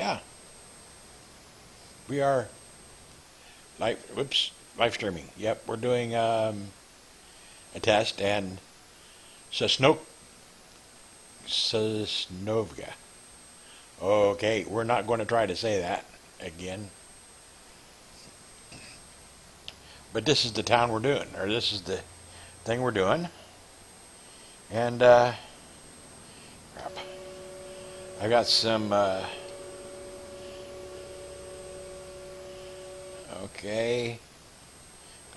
Yeah, we are live streaming. Yep, we're doing a test and Sosno Sosnovka. Okay, we're not going to try to say that again. But this is the town we're doing, or this is the thing we're doing. And crap, I got some. Okay,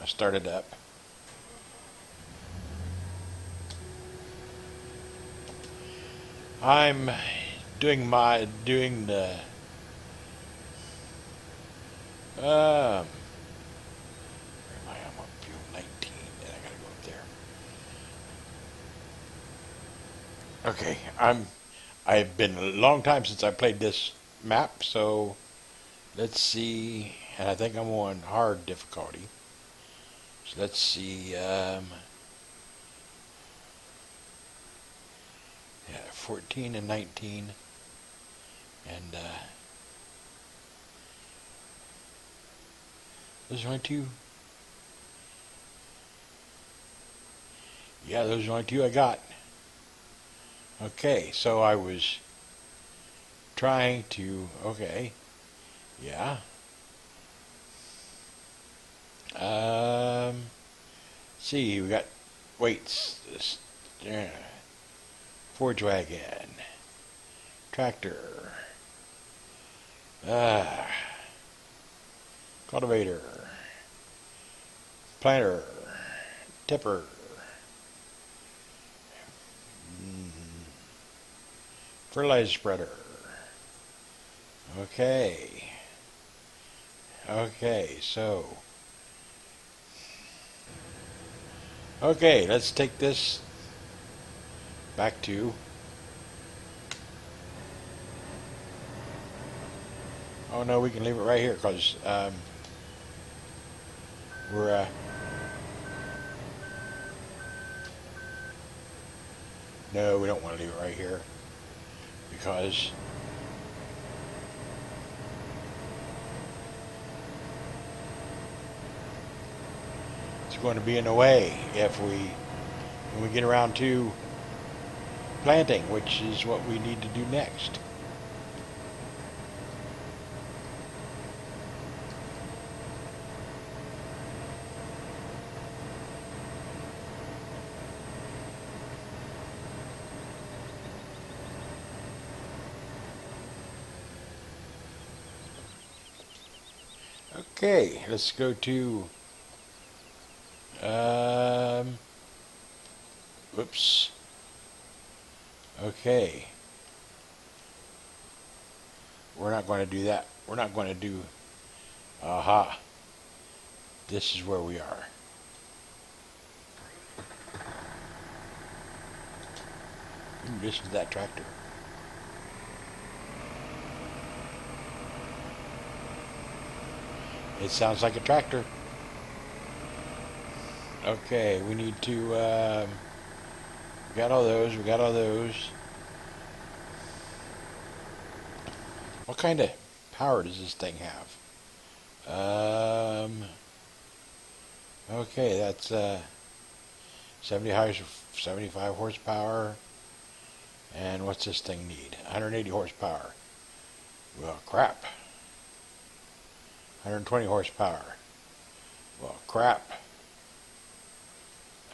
I started up. I'm doing the where am I? I'm on fuel 19, and I gotta go up there. Okay, I've been a long time since I played this map, so let's see. And I think I'm on hard difficulty. So let's see. Yeah, 14 and 19, and those are only two. Yeah, those are only two I got. Okay, so I was trying to. Okay, yeah. See, we got weights. Yeah, forge wagon, tractor, ah, cultivator, planter, tipper, fertilizer spreader. Okay. Okay, so. Okay, let's take this back to. Oh no, we can leave it right here because we're. No, we don't want to leave it right here because it's going to be in the way if when we get around to planting, which is what we need to do next. Okay, let's go to whoops. Okay. We're not going to do that. We're not going to do aha. This is where we are. Listen to that tractor. It sounds like a tractor. Okay, we need to, we got all those, we got all those. What kind of power does this thing have? Okay, that's 75 horsepower. And what's this thing need? 180 horsepower. Well, crap. 120 horsepower. Well, crap.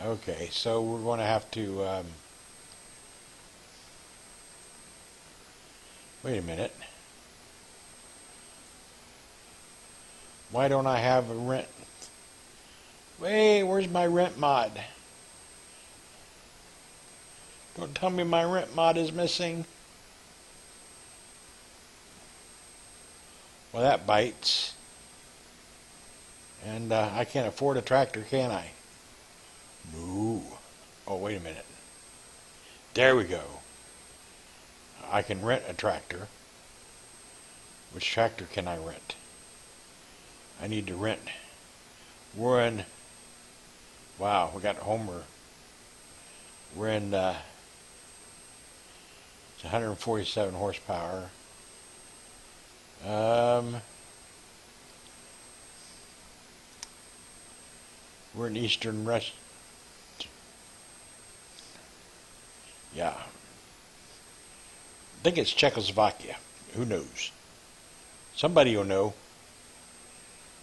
Okay, so we're going to have to, wait a minute. Why don't I have a rent? Wait, where's my rent mod? Don't tell me my rent mod is missing. Well, that bites. And I can't afford a tractor, can I? No. Oh, wait a minute. There we go. I can rent a tractor. Which tractor can I rent? I need to rent. We're in. Wow, we got Homer. We're in. It's 147 horsepower. Northern Eastern Rust. Yeah. I think it's Czechoslovakia. Who knows? Somebody will know.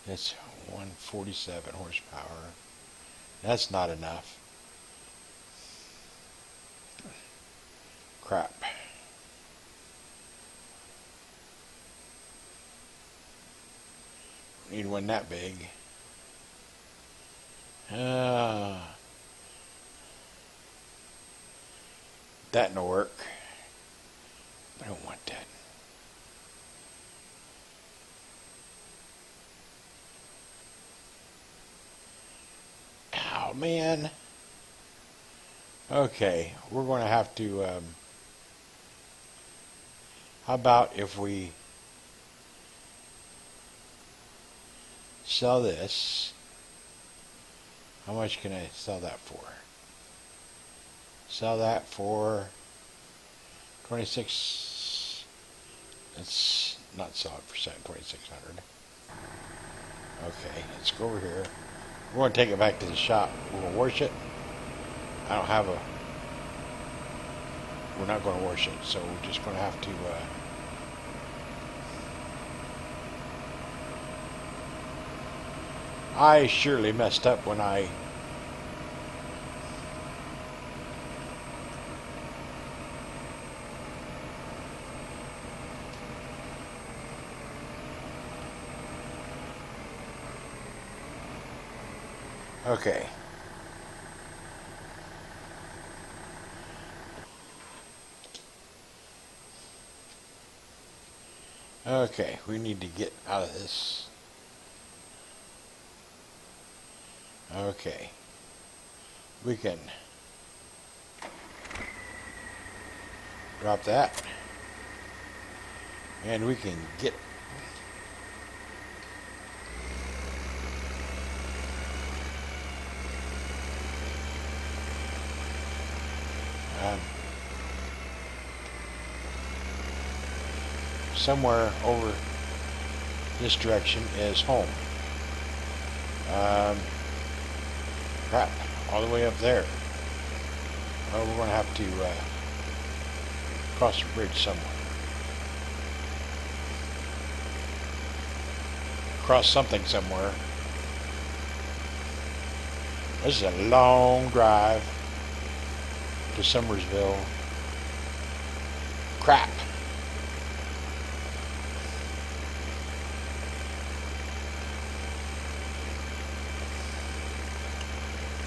That's 147 horsepower. That's not enough. Crap. Need one that big. That no work. I don't want that. Oh man. Okay, we're going to have to. How about if we sell this? How much can I sell that for? Sell that for 26. Let's not sell it for 2,600. Okay, let's go over here. We're going to take it back to the shop. We're going to wash it. I don't have a. We're not going to wash it, so we're just going to have to. I surely messed up when I. Okay. Okay, we need to get out of this. Okay. We can drop that. And we can get somewhere over this direction is home. Crap, all the way up there. Well, we're going to have to cross the bridge somewhere. Cross something somewhere. This is a long drive to Summersville. Crap.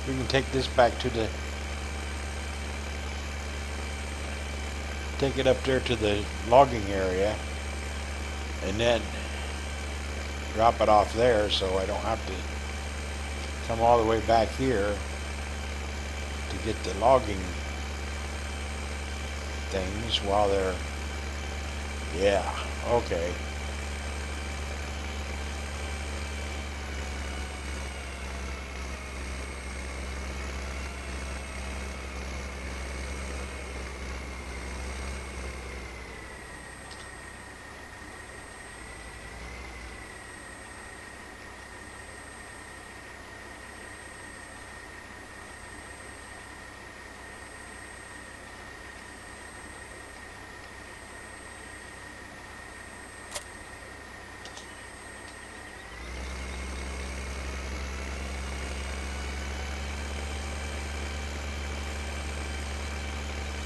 We can take this back to the, take it up there to the logging area and then drop it off there so I don't have to come all the way back here to get the logging things while they're, yeah, okay.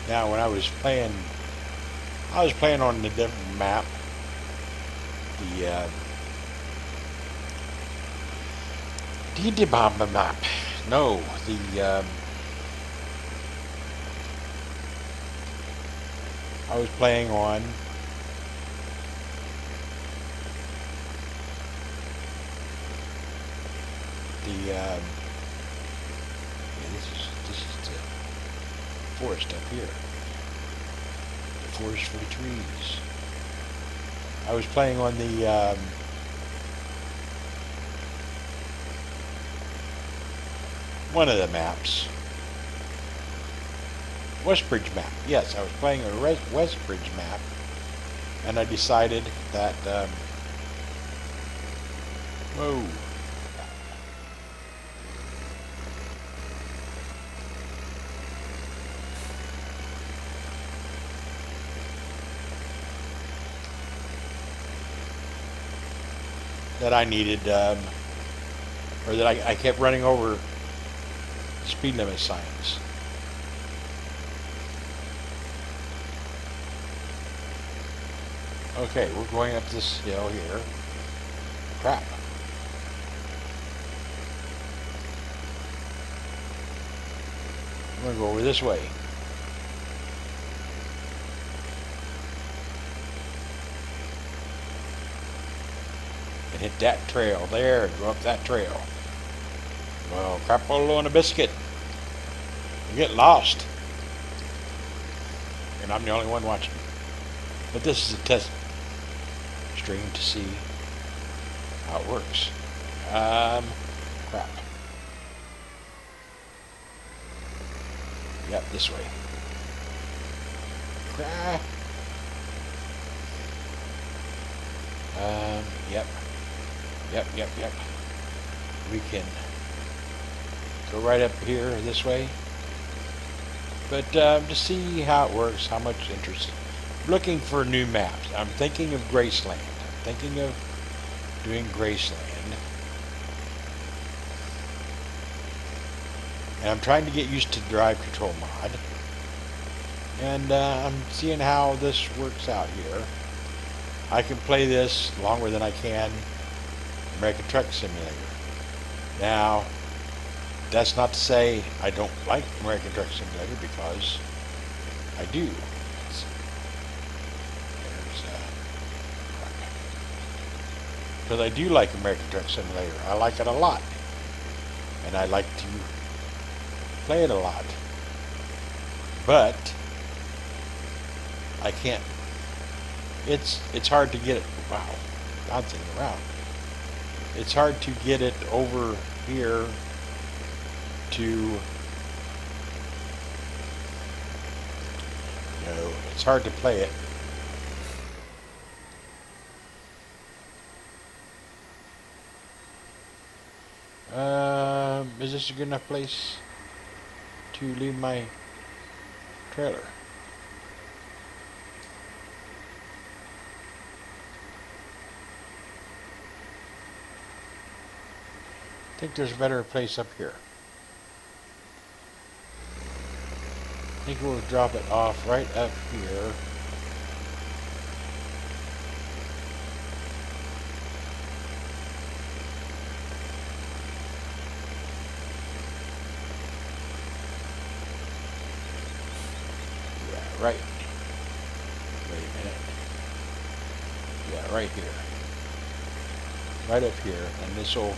Now, when I was playing on the different map. The Dibamba map. No, I was playing on yeah, this is the forest up here. The forest for the trees. I was playing on the one of the maps. Westbridge map. Yes, I was playing a Westbridge map, and I decided that whoa. that I needed, or that I kept running over speed limit signs. Okay, we're going up this hill here. Crap. I'm going to go over this way. And hit that trail there and go up that trail. Well, crapola on a biscuit. You get lost. And I'm the only one watching. But this is a test stream to see how it works. Crap. Yep, this way. Crap. Yep. We can go right up here this way. But to see how it works, how much interest. Looking for new maps. I'm thinking of Graceland. I'm thinking of doing Graceland. And I'm trying to get used to Drive Control Mod. And I'm seeing how this works out here. I can play this longer than I can American Truck Simulator. Now, that's not to say I don't like American Truck Simulator, because I do. Because I do like American Truck Simulator. I like it a lot. And I like to play it a lot. But I can't. It's hard to get it. Wow, bouncing around. It's hard to get it over here to. It's hard to play it. Is this a good enough place to leave my trailer? I think there's a better place up here. I think we'll drop it off right up here. Yeah, right. Wait a minute. Yeah, right here. Right up here, and this will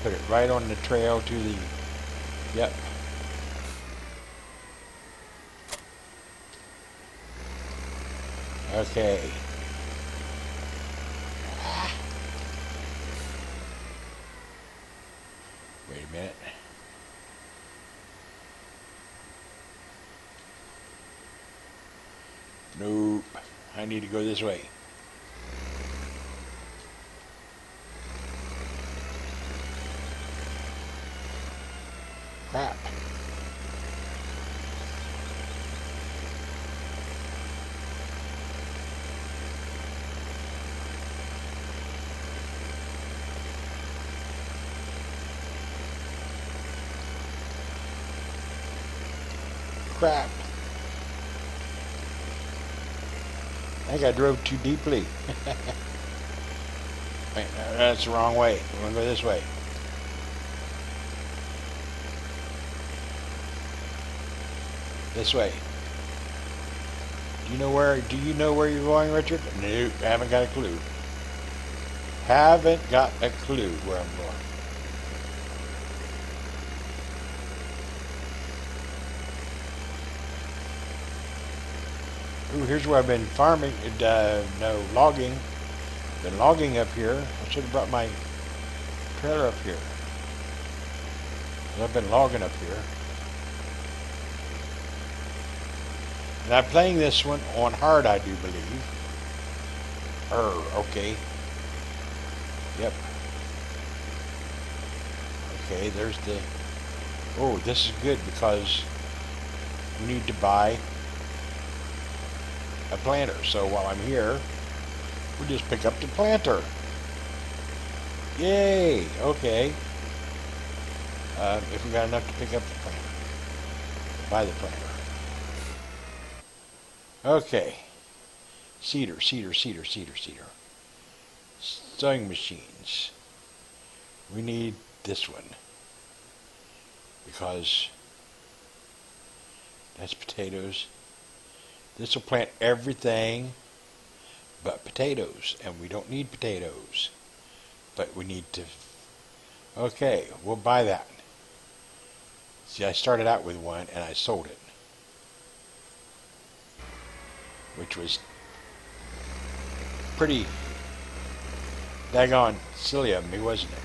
put it right on the trail to the, yep. Okay. Wait a minute. Nope. I need to go this way. Crap. Crap. I think I drove too deeply. Wait, that's the wrong way. We're going to go this way. This way. Do you know where you're going, Richard? Nope, I haven't got a clue. Haven't got a clue where I'm going. Ooh, here's where I've been farming, logging. Been logging up here. I should have brought my trailer up here. I've been logging up here. And I'm playing this one on hard, I do believe. Okay. Yep. Okay, there's the... Oh, this is good because we need to buy a planter. So while I'm here, we just pick up the planter. Yay! Okay. If we got enough to pick up the planter. Buy the planter. Okay. Cedar, cedar, cedar, cedar, cedar. Sewing machines. We need this one. Because that's potatoes. This will plant everything but potatoes. And we don't need potatoes. But we need to... Okay, we'll buy that. See, I started out with one and I sold it. Which was pretty daggone silly of me, wasn't it?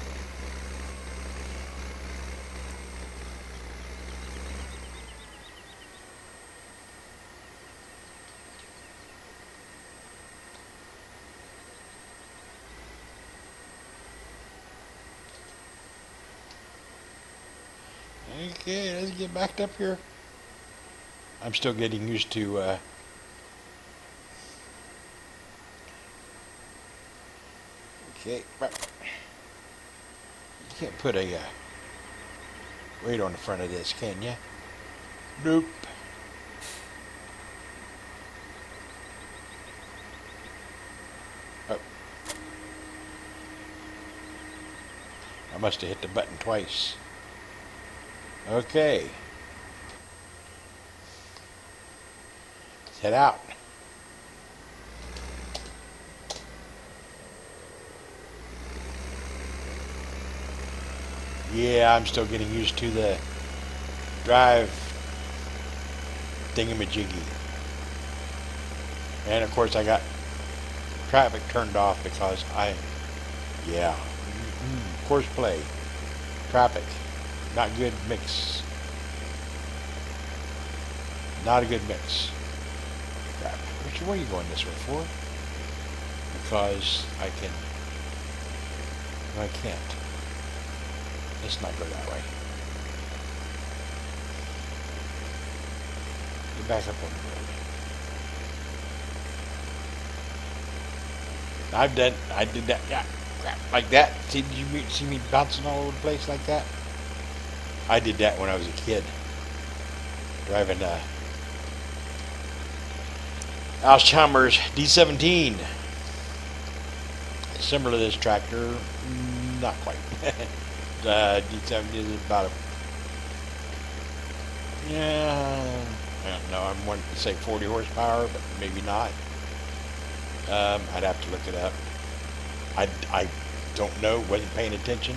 Okay, let's get backed up here. I'm still getting used to okay, you can't put a weight on the front of this, can you? Nope. Oh. I must have hit the button twice. Okay. Let's head out. Yeah, I'm still getting used to the drive thingamajiggy. And of course I got traffic turned off because course play. Traffic. Not good mix. Not a good mix. Crap. Richard, what are you going this way for? Because I can... No, I can't. Let's not go that way. Get back up on the road. I did that, yeah, crap, like that. See, did you see me bouncing all over the place like that? I did that when I was a kid. Driving Alzheimer's D17. Similar to this tractor, not quite. D70 is about I don't know, I'm wanting to say 40 horsepower, but maybe not. I'd have to look it up. I don't know, wasn't paying attention.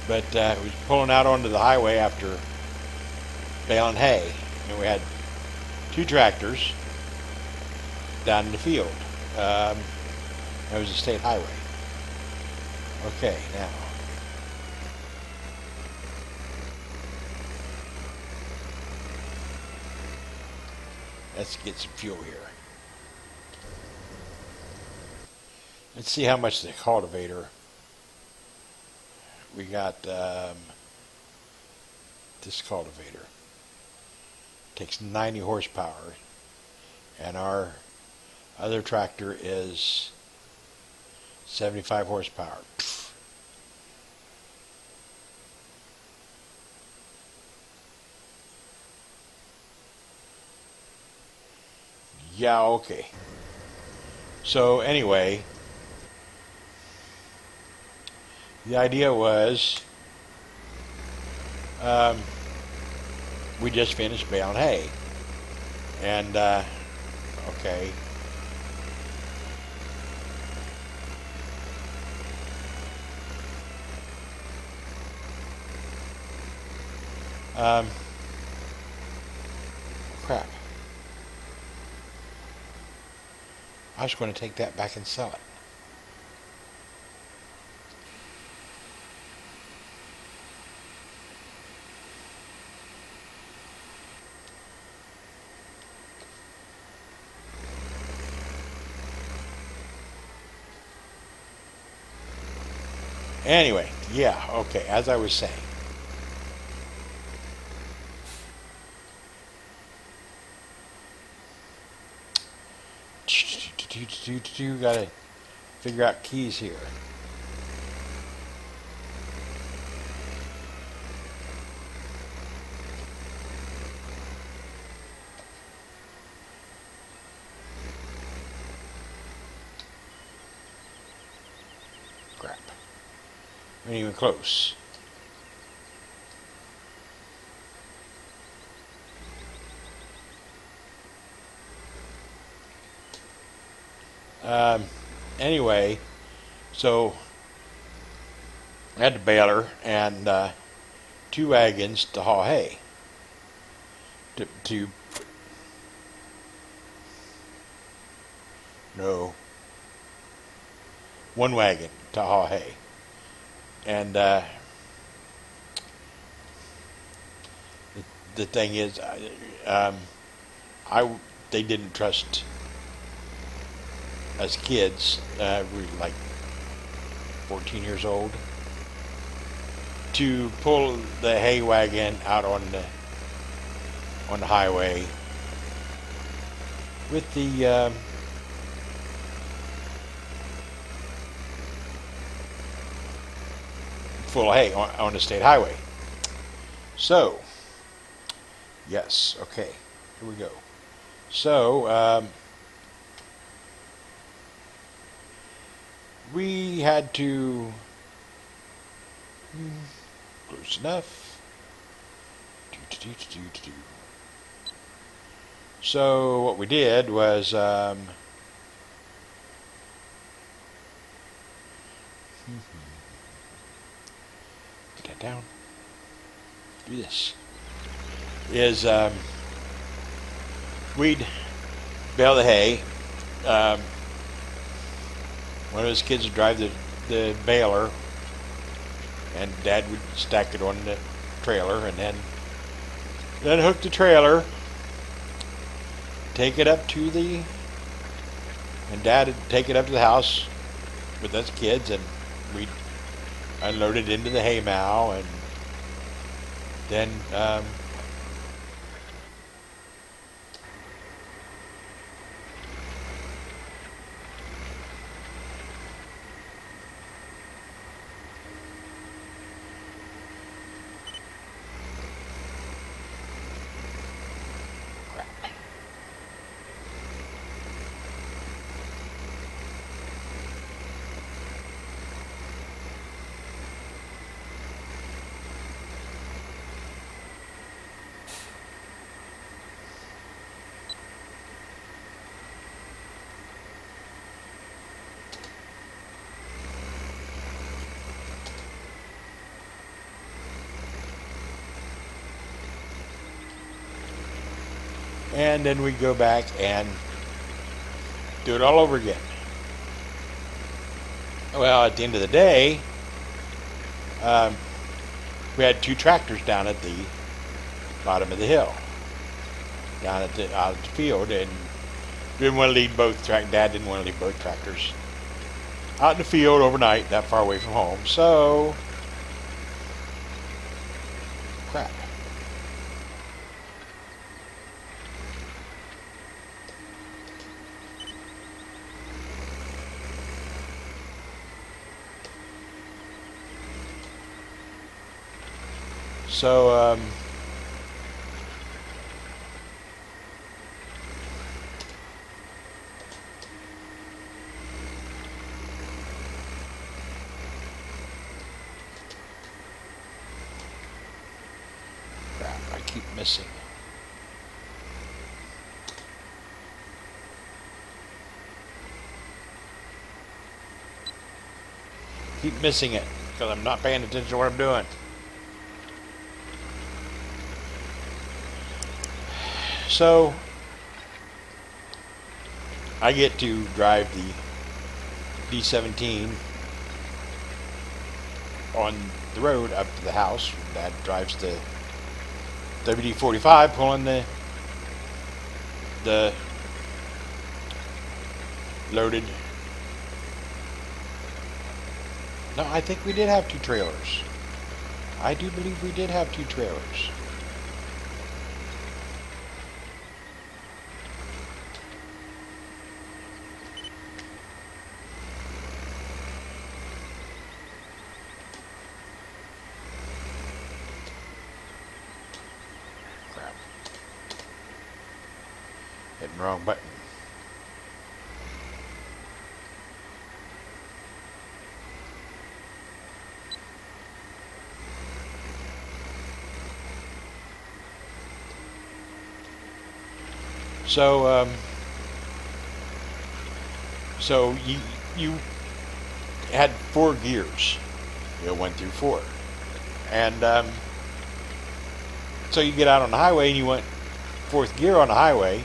But we was pulling out onto the highway after baling hay. And we had two tractors down in the field. It was a state highway. Okay, now. Let's get some fuel here. Let's see how much the cultivator. We got this cultivator. Takes 90 horsepower. And our other tractor is 75 horsepower. Yeah, okay. So anyway, the idea was we just finished baling hay. And, okay. Crap. I was going to take that back and sell it. Anyway, yeah, okay, as I was saying. Gotta figure out keys here. Ain't even close. Um, anyway, so I had the baler and two wagons to haul hay. To no, one wagon to haul hay, and the thing is, I they didn't trust us kids. We were like 14 years old to pull the hay wagon out on the highway with the full of hay on the state highway. So, yes, okay, here we go. So, we had to, close enough. So, what we did was, put that down. Do this. Is we'd bale the hay. One of his kids would drive the baler, and Dad would stack it on the trailer, and then hook the trailer, take it up to and Dad would take it up to the house with us kids, and we'd unload it into the hay mow, and then we'd go back and do it all over again. Well, at the end of the day, we had two tractors down at the bottom of the hill, down at out at the field, and didn't want to leave both Dad didn't want to leave both tractors out in the field overnight, that far away from home. So, crap. So, crap, I keep missing. Keep missing it because I'm not paying attention to what I'm doing. So, I get to drive the D17 on the road up to the house. Dad drives the WD-45 pulling the loaded. No, I think we did have two trailers. I do believe we did have two trailers. Hitting the wrong button. So so you had 4 gears, 1 through 4, and so you get out on the highway and you went 4th gear on the highway.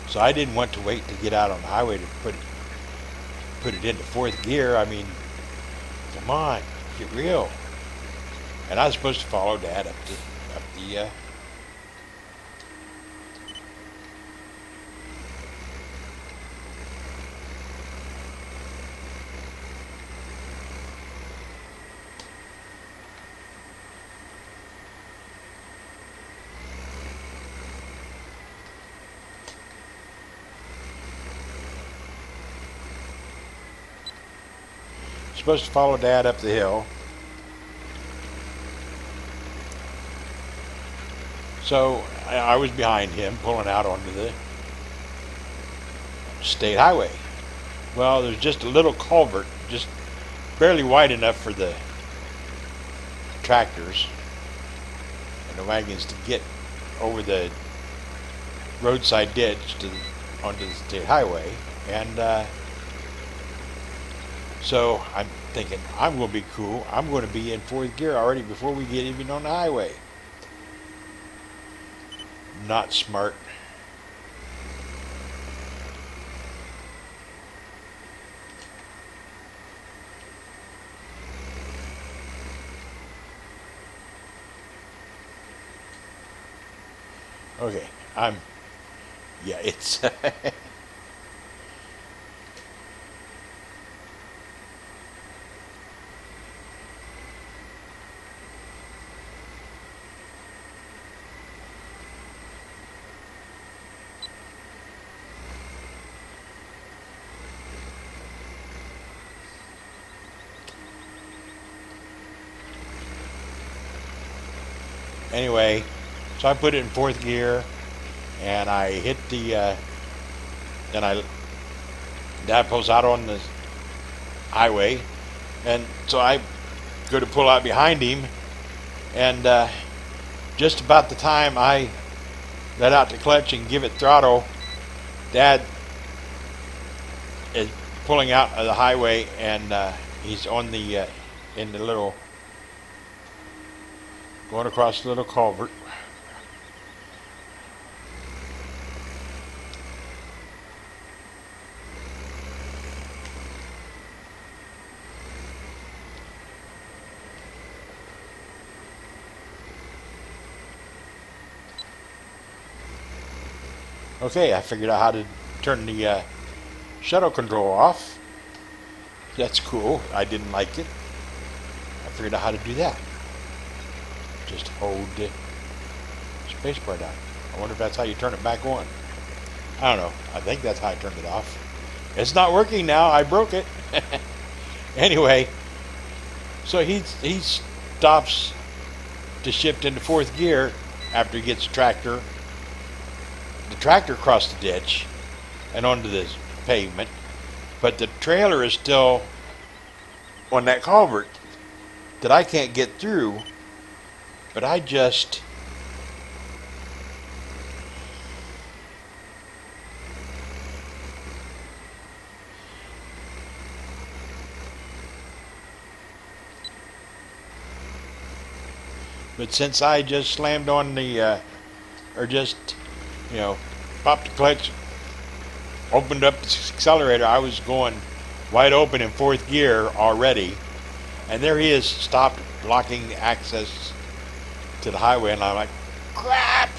So I didn't want to wait to get out on the highway to put it into 4th gear. I mean, come on, get real. And I was supposed to follow Dad up the supposed to follow Dad up the hill. So I was behind him, pulling out onto the state highway. Well, there's just a little culvert, just barely wide enough for the tractors and the wagons to get over the roadside ditch onto the state highway. And so I'm thinking, I'm going to be cool. I'm going to be in 4th gear already before we get even on the highway. Not smart. Okay, it's anyway, so I put it in 4th gear, and I hit the, then Dad pulls out on the highway, and so I go to pull out behind him, and just about the time I let out the clutch and give it throttle, Dad is pulling out of the highway, and he's on the, in the little, going across the little culvert. Okay, I figured out how to turn the shuttle control off. That's cool. I didn't like it. I figured out how to do that. Just hold the spacebar down. I wonder if that's how you turn it back on. I don't know. I think that's how I turned it off. It's not working now. I broke it. Anyway, so he stops to shift into 4th gear after he gets the tractor across the ditch and onto the pavement, but the trailer is still on that culvert that I can't get through. But since I just slammed on the, or just, popped the clutch, opened up the accelerator, I was going wide open in 4th gear already, and there he is, stopped, blocking access to the highway, and I'm like, crap!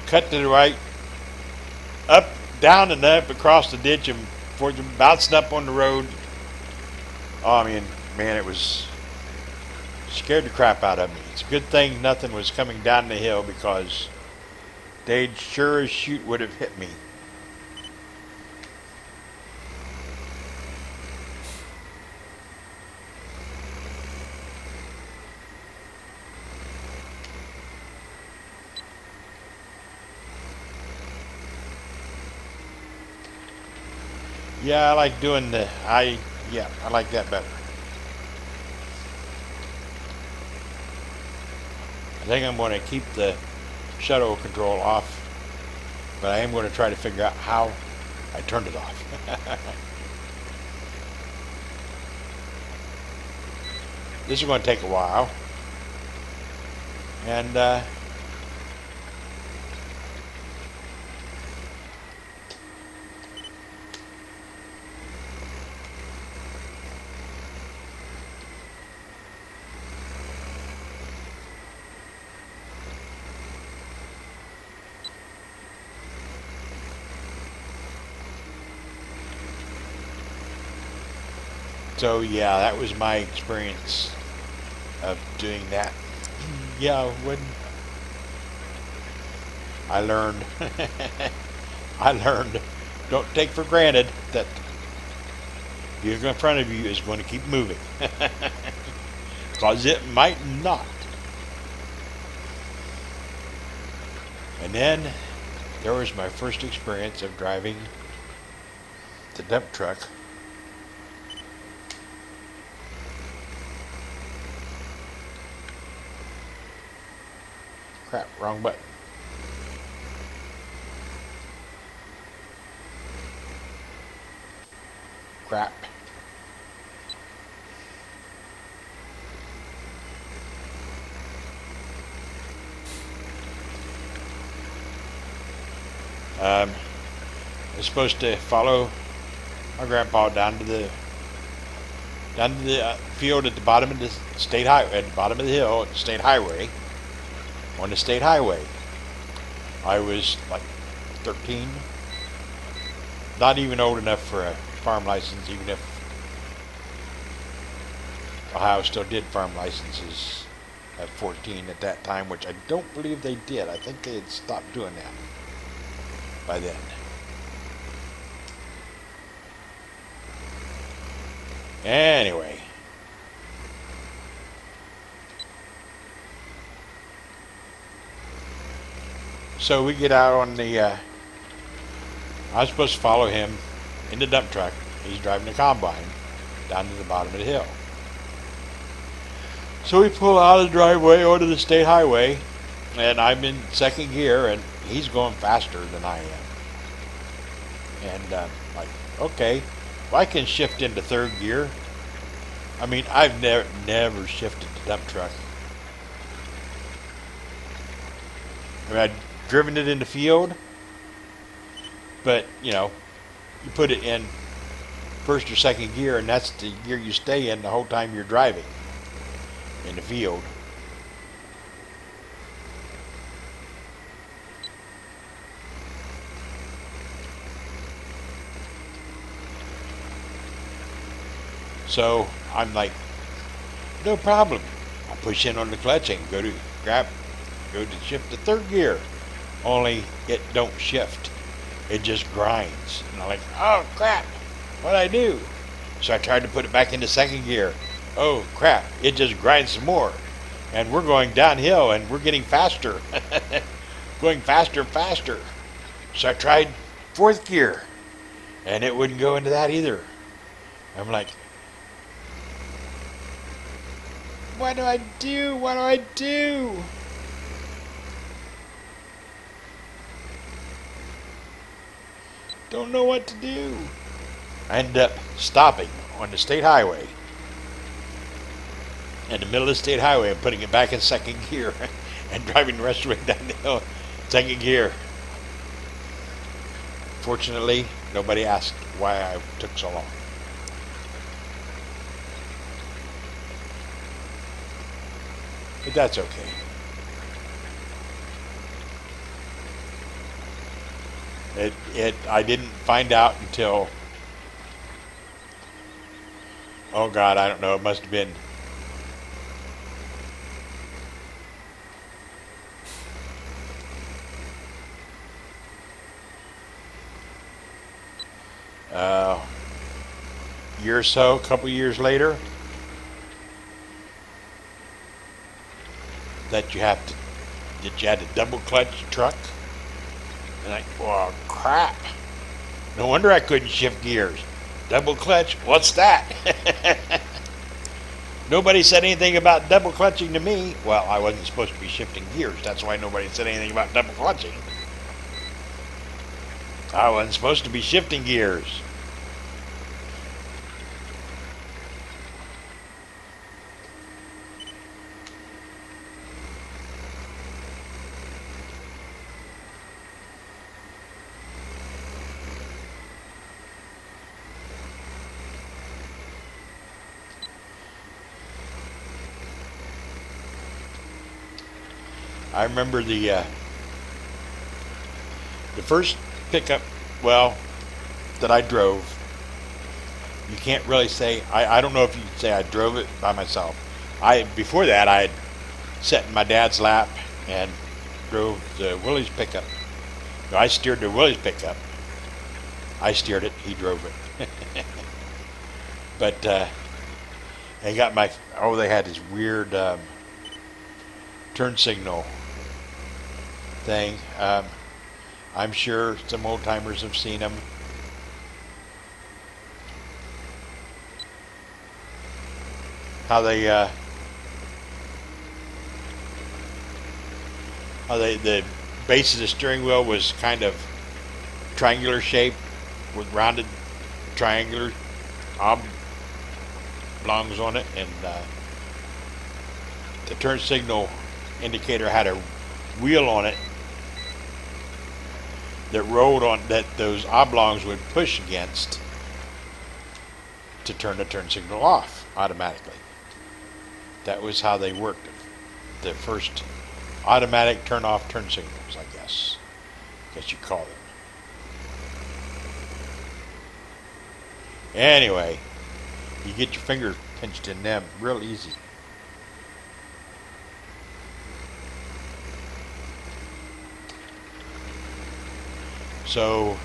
Cut to the right, up, down and up, across the ditch, and bouncing up on the road. Oh, I mean, man, it was scared the crap out of me. It's a good thing nothing was coming down the hill, because they'd sure as shoot would have hit me. Yeah, I like doing I like that better. I think I'm going to keep the shuttle control off, but I am going to try to figure out how I turned it off. This is going to take a while, and so yeah, that was my experience of doing that. Yeah, when I learned, don't take for granted that the vehicle in front of you is going to keep moving, because it might not. And then there was my first experience of driving the dump truck. Crap, wrong button. Crap. I was supposed to follow my grandpa down to the field at the bottom of the state highway, at the bottom of the hill at the state highway. On the state highway. I was like 13, not even old enough for a farm license, even if Ohio still did farm licenses at 14 at that time, which I don't believe they did. I think they had stopped doing that by then. Anyway. So we get out on the, I was supposed to follow him in the dump truck. He's driving the combine down to the bottom of the hill. So we pull out of the driveway onto the state highway, and I'm in second gear, and he's going faster than I am. And like, okay, well, I can shift into third gear. I mean, I've never shifted the dump truck. I mean, I'd driven it in the field, but you know, you put it in first or second gear, and that's the gear you stay in the whole time you're driving in the field. So I'm like, no problem. I push in on the clutch and go to shift to third gear. Only it don't shift. It just grinds. And I'm like, oh crap, what'd I do? So I tried to put it back into second gear. Oh crap, it just grinds some more. And we're going downhill and we're getting faster. Going faster and faster. So I tried fourth gear and it wouldn't go into that either. I'm like, what do I do? What do I do? Don't know what to do. I ended up stopping on the state highway, in the middle of the state highway, and putting it back in second gear and driving the rest of the way down the hill, second gear. Fortunately, nobody asked why I took so long. But that's okay. I didn't find out until, oh God, I don't know, it must have been year or so, a couple years later, that you had to double clutch the truck. And like, well, crap. No wonder I couldn't shift gears. Double clutch, what's that? Nobody said anything about double clutching to me. Well, I wasn't supposed to be shifting gears. That's why nobody said anything about double clutching. I wasn't supposed to be shifting gears. I remember the first pickup, well, that I drove. You can't really say, I don't know if you could say I drove it by myself. Before that, I had sat in my dad's lap and drove the Willys pickup. No, I steered the Willys pickup. I steered it, he drove it. But they got they had this weird turn signal thing. I'm sure some old timers have seen them. How the base of the steering wheel was kind of triangular shape with rounded triangular oblongs on it, and the turn signal indicator had a wheel on it that rolled on, that those oblongs would push against to turn the turn signal off automatically. That was how they worked. The first automatic turn off turn signals, I guess you call them. Anyway, you get your finger pinched in them real easy. So,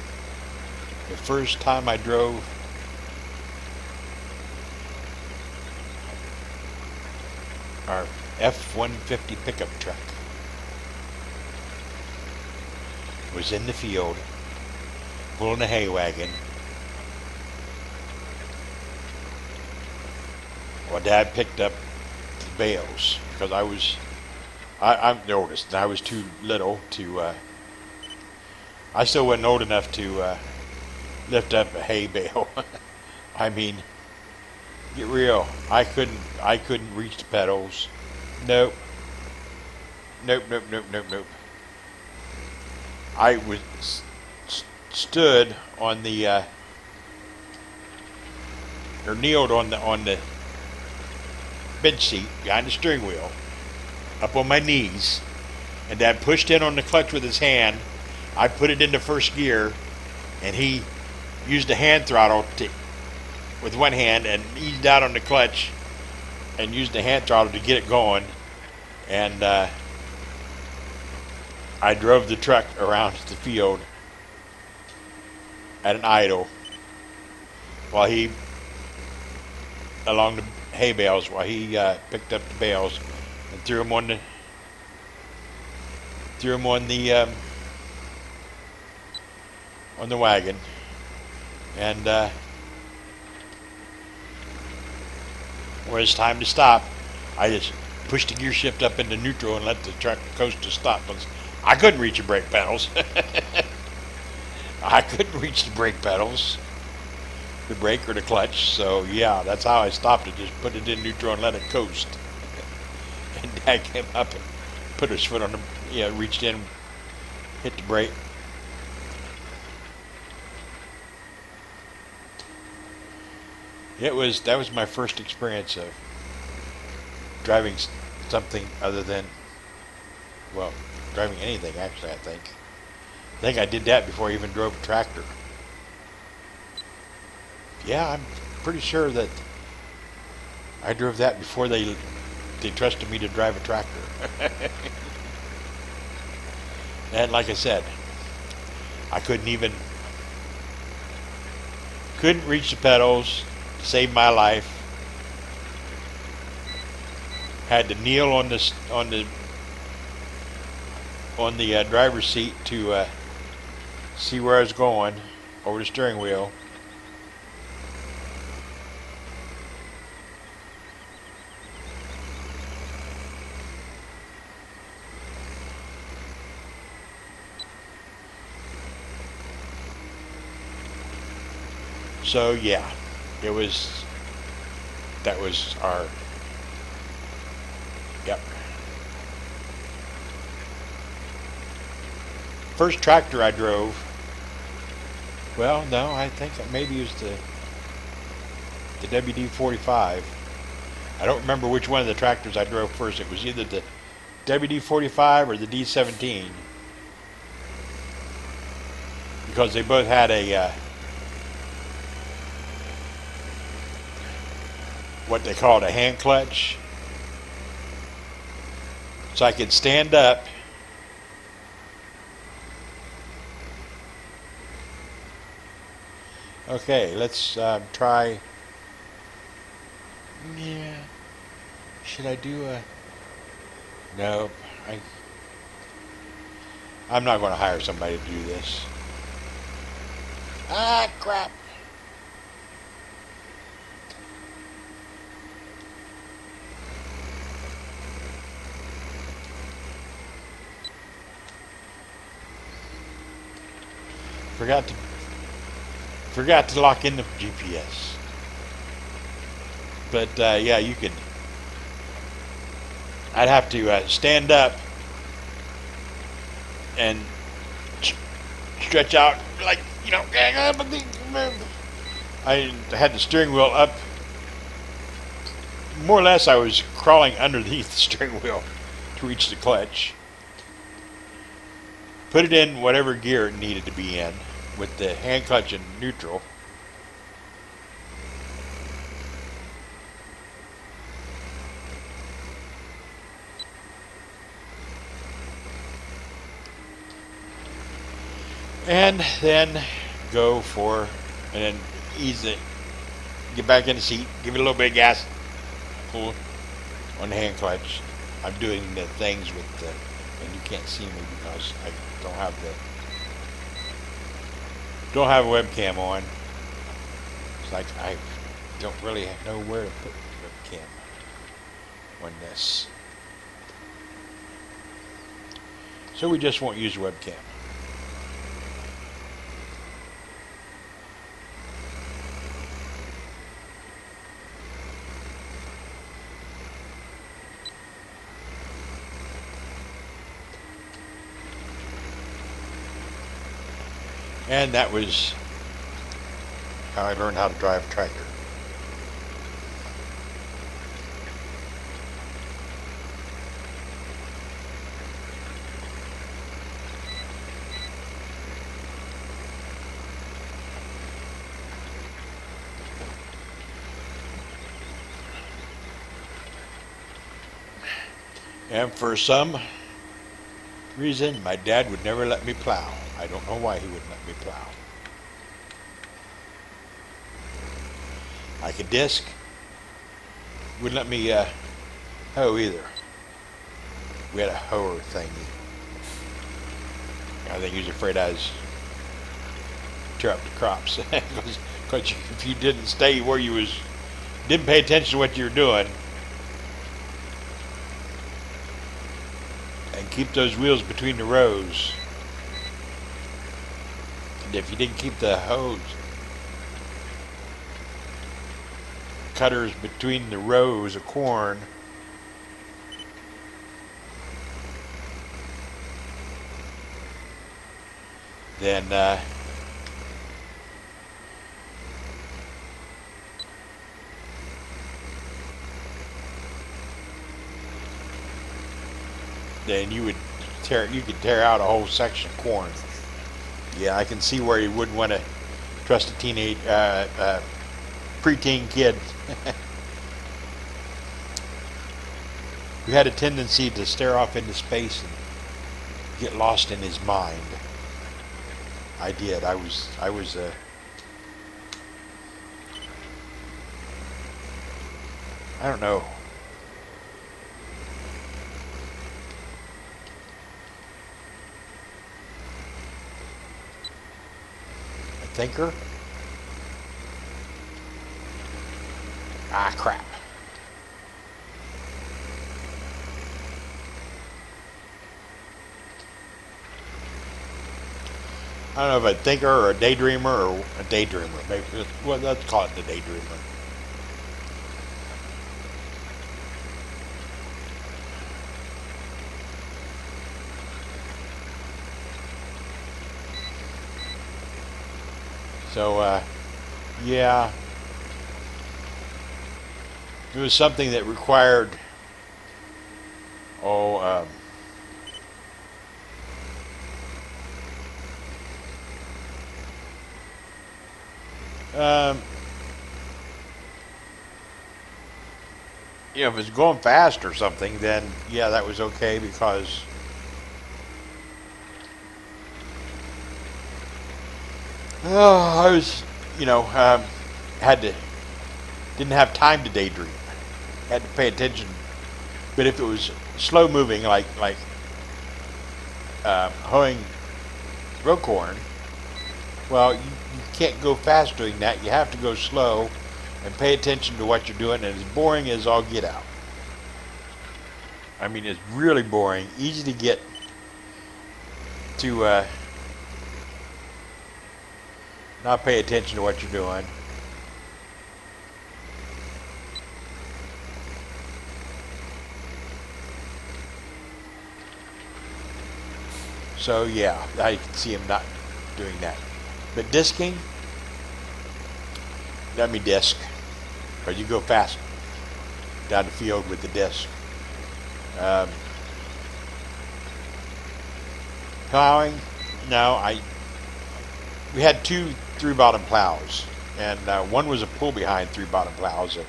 the first time I drove our F-150 pickup truck was in the field pulling a hay wagon. Well, Dad picked up the bales because I'm the oldest, and I was too little to. I still wasn't old enough to lift up a hay bale. I mean, get real. I couldn't reach the pedals. Nope. I was stood on the or kneeled on the bench seat behind the steering wheel, up on my knees, and Dad pushed in on the clutch with his hand. I put it into first gear, and he used a hand throttle with one hand and eased out on the clutch and used the hand throttle to get it going. And I drove the truck around the field at an idle while he, along the hay bales, while he picked up the bales and threw them on the wagon. And when it's time to stop, I just pushed the gear shift up into neutral and let the truck coast to stop. I couldn't reach the brake pedals. I couldn't reach the brake pedals, the brake or the clutch. So yeah, that's how I stopped it. Just put it in neutral and let it coast. And Dad came up and put his foot on the, reached in, hit the brake. That was my first experience of driving something other than, well, driving anything actually, I think I did that before I even drove a tractor. Yeah, I'm pretty sure that I drove that before they trusted me to drive a tractor. And like I said, I couldn't reach the pedals. Saved my life. Had to kneel on the driver's seat to see where I was going over the steering wheel. So yeah, it was, that was our, yep. First tractor I drove, well, no, I think it maybe it was the WD-45. I don't remember which one of the tractors I drove first. It was either the WD-45 or the D17, because they both had a what they called a hand clutch, so I could stand up Okay, let's try. Yeah. Should I do a? Nope. I'm not going to hire somebody to do this. Ah, crap. Forgot to lock in the GPS. But yeah, you could. I'd have to stand up and stretch out like, you know. I had the steering wheel up. More or less, I was crawling underneath the steering wheel to reach the clutch. Put it in whatever gear it needed to be in, with the hand clutch in neutral. And then go for, and then ease it, get back in the seat, give it a little bit of gas, pull on the hand clutch. I'm doing the things with the, and you can't see me because I don't have a webcam on. It's like I don't really know where to put the webcam on this. So we just won't use webcam. And that was how I learned how to drive a tractor. And for some reason, my dad would never let me plow. I don't know why he wouldn't let me plow. I could disc. Wouldn't let me hoe either. We had a hoer thingy. I think he was afraid I was tear up the crops. Because if you didn't stay where you was, didn't pay attention to what you were doing, and keep those wheels between the rows. And if you didn't keep the hose cutters between the rows of corn, then you could tear out a whole section of corn. Yeah, I can see where you wouldn't want to trust a preteen kid who had a tendency to stare off into space and get lost in his mind. I did. I was I don't know. Thinker? Ah, crap. I don't know if a thinker or a daydreamer or a daydreamer. Maybe, well, let's call it the daydreamer. So, yeah, it was something that required, oh, um, if it's going fast or something, then yeah, that was okay because I was, had to didn't have time to daydream. Had to pay attention. But if it was slow moving, like hoeing row corn, well, you can't go fast doing that. You have to go slow and pay attention to what you're doing. And as boring as all get out. I mean, it's really boring. Easy to get to not pay attention to what you're doing. So yeah, I can see him not doing that. But disking, let me disc, or you go fast down the field with the disc. Um, Plowing, no, we had two three-bottom plows, and one was a pull-behind three-bottom plows, and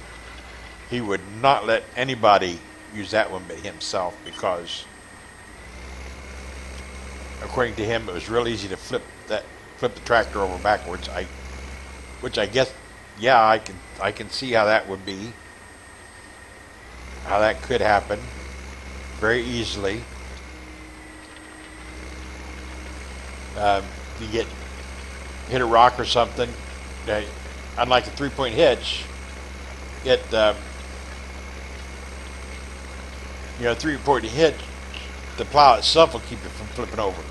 he would not let anybody use that one but himself because, according to him, it was real easy to flip the tractor over backwards. Which I guess, yeah, I can see how that would be, how that could happen very easily. You get hit a rock or something. Unlike a three-point hitch, three-point hitch, the plow itself will keep you from flipping over.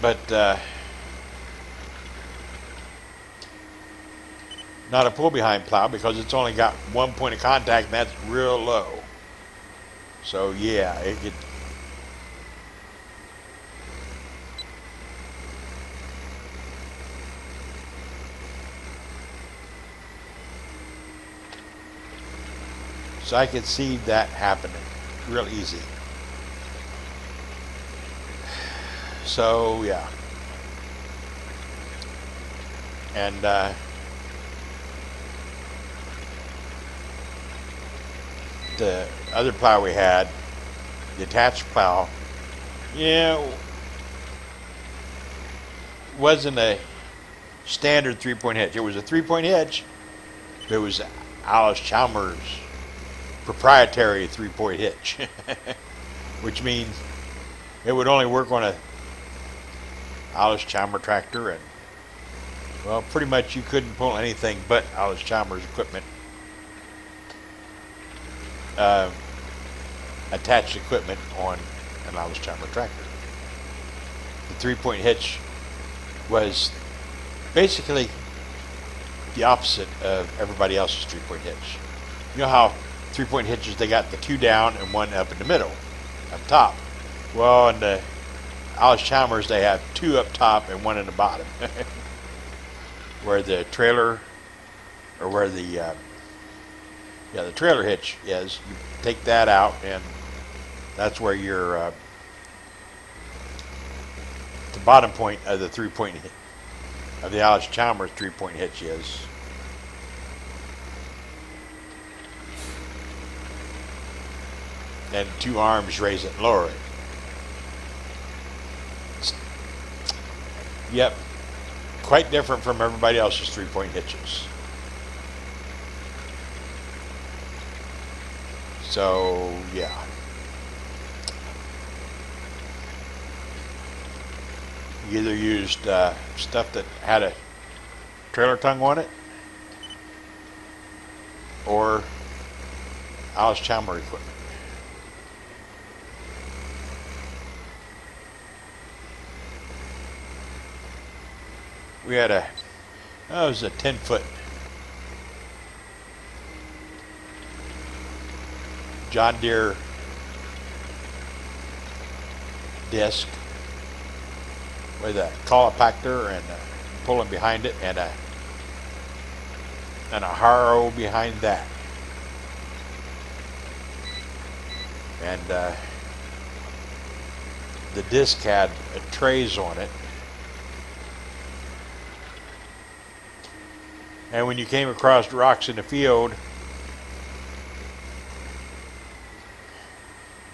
But not a pull-behind plow because it's only got one point of contact, and that's real low. So yeah, it could. So I could see that happening real easy. So yeah, and the other plow we had, the attached plow, wasn't a standard three-point hitch. It was a three-point hitch, but it was Allis-Chalmers' proprietary three-point hitch, which means it would only work on a Allis-Chalmers tractor, and well, pretty much you couldn't pull anything but Allis-Chalmers equipment, attached equipment on an Allis-Chalmers tractor. The three-point hitch was basically the opposite of everybody else's three-point hitch. You know how three-point hitches, they got the two down and one up in the middle, up top. Well, in the Allis-Chalmers, they have two up top and one in the bottom. Where the trailer, or where the trailer hitch is, you take that out, and that's where your the bottom point of the three-point of the Allis-Chalmers three-point hitch is. And two arms raise it and lower it. Yep, quite different from everybody else's three-point hitches. So yeah. You either used stuff that had a trailer tongue on it, or Allis-Chalmers equipment. We had a, oh, it was a 10-foot John Deere disc with a colopactor and pulling behind it, and a harrow behind that, and the disc had trays on it, and when you came across rocks in the field,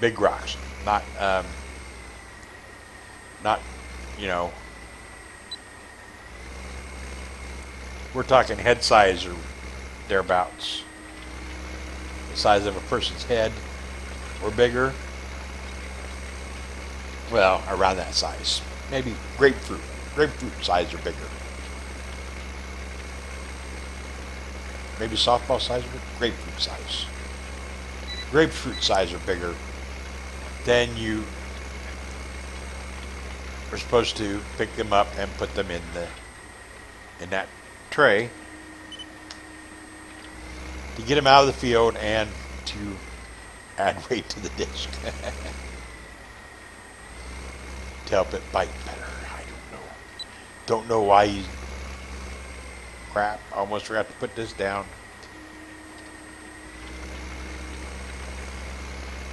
big rocks, not you know, we're talking head size or thereabouts, the size of a person's head or bigger. Well, around that size, maybe grapefruit size or bigger, maybe softball size or grapefruit size or bigger. Then you are supposed to pick them up and put them in that tray to get them out of the field and to add weight to the disc to help it bite better. I don't know why you, crap, I almost forgot to put this down.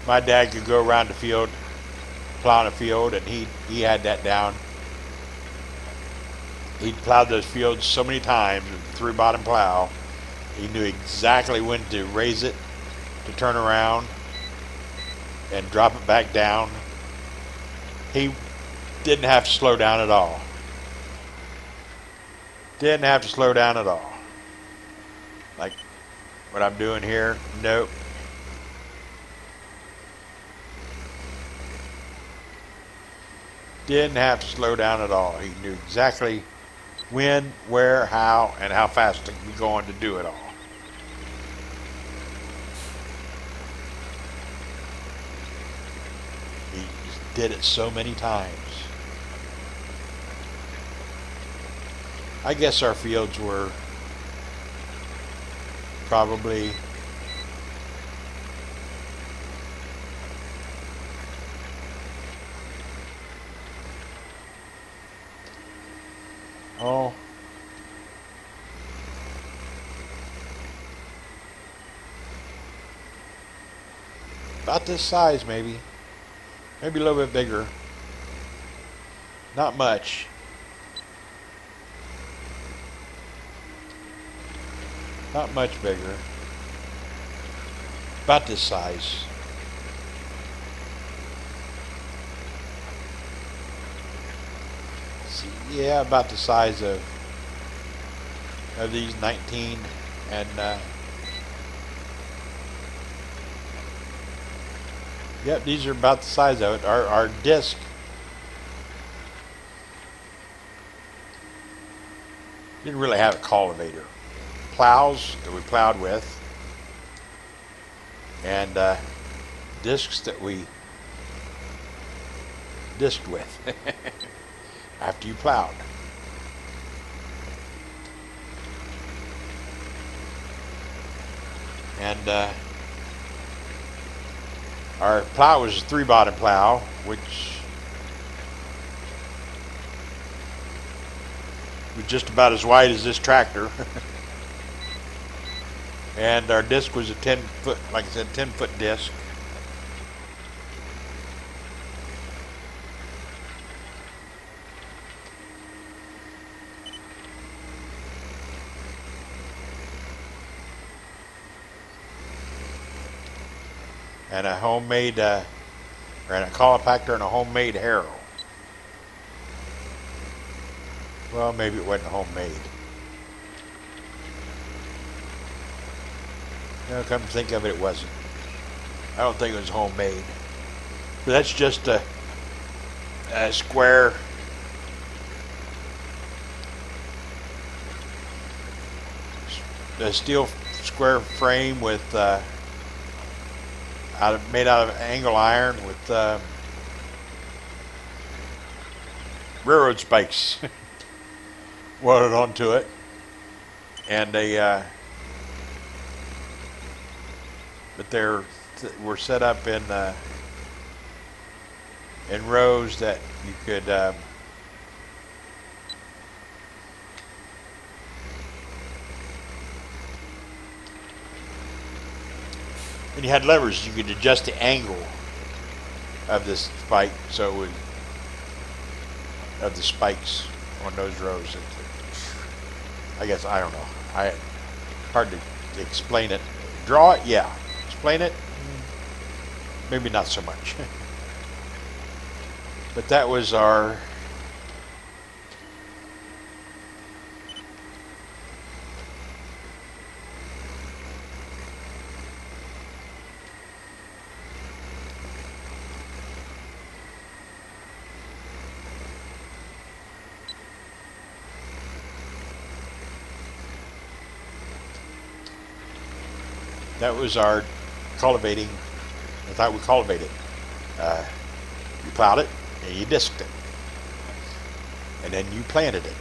My dad could go around the field, plowing a field, and he had that down. He'd plowed those fields so many times with a 3-bottom plow. He knew exactly when to raise it, to turn around, and drop it back down. He didn't have to slow down at all. Didn't have to slow down at all. Like what I'm doing here, nope. Didn't have to slow down at all. He knew exactly when, where, how, and how fast to be going to do it all. He did it so many times. I guess our fields were probably about this size, maybe a little bit bigger, not much. Not much bigger. About this size. See, yeah, about the size of these 19, and yep, these are about the size of it. Our disc didn't really have a cultivator. Plows that we plowed with, and discs that we disked with after you plowed. And our plow was a 3-bottom plow, which was just about as wide as this tractor. And our disc was a 10-foot, like I said, 10-foot disc. And a homemade, and a colopactor and a homemade harrow. Well, maybe it wasn't homemade. No, come to think of it, it wasn't. I don't think it was homemade. But that's just a square steel square frame with made out of angle iron with railroad spikes welded onto it, and they but they're were set up in rows that you could and you had levers. You could adjust the angle of this spike, so it would of the spikes on those rows. I guess I don't know. Hard to explain it. Draw it, yeah. Explain it, maybe not so much. But that was our cultivating. That's how we cultivated. You plowed it and you disked it, and then you planted it,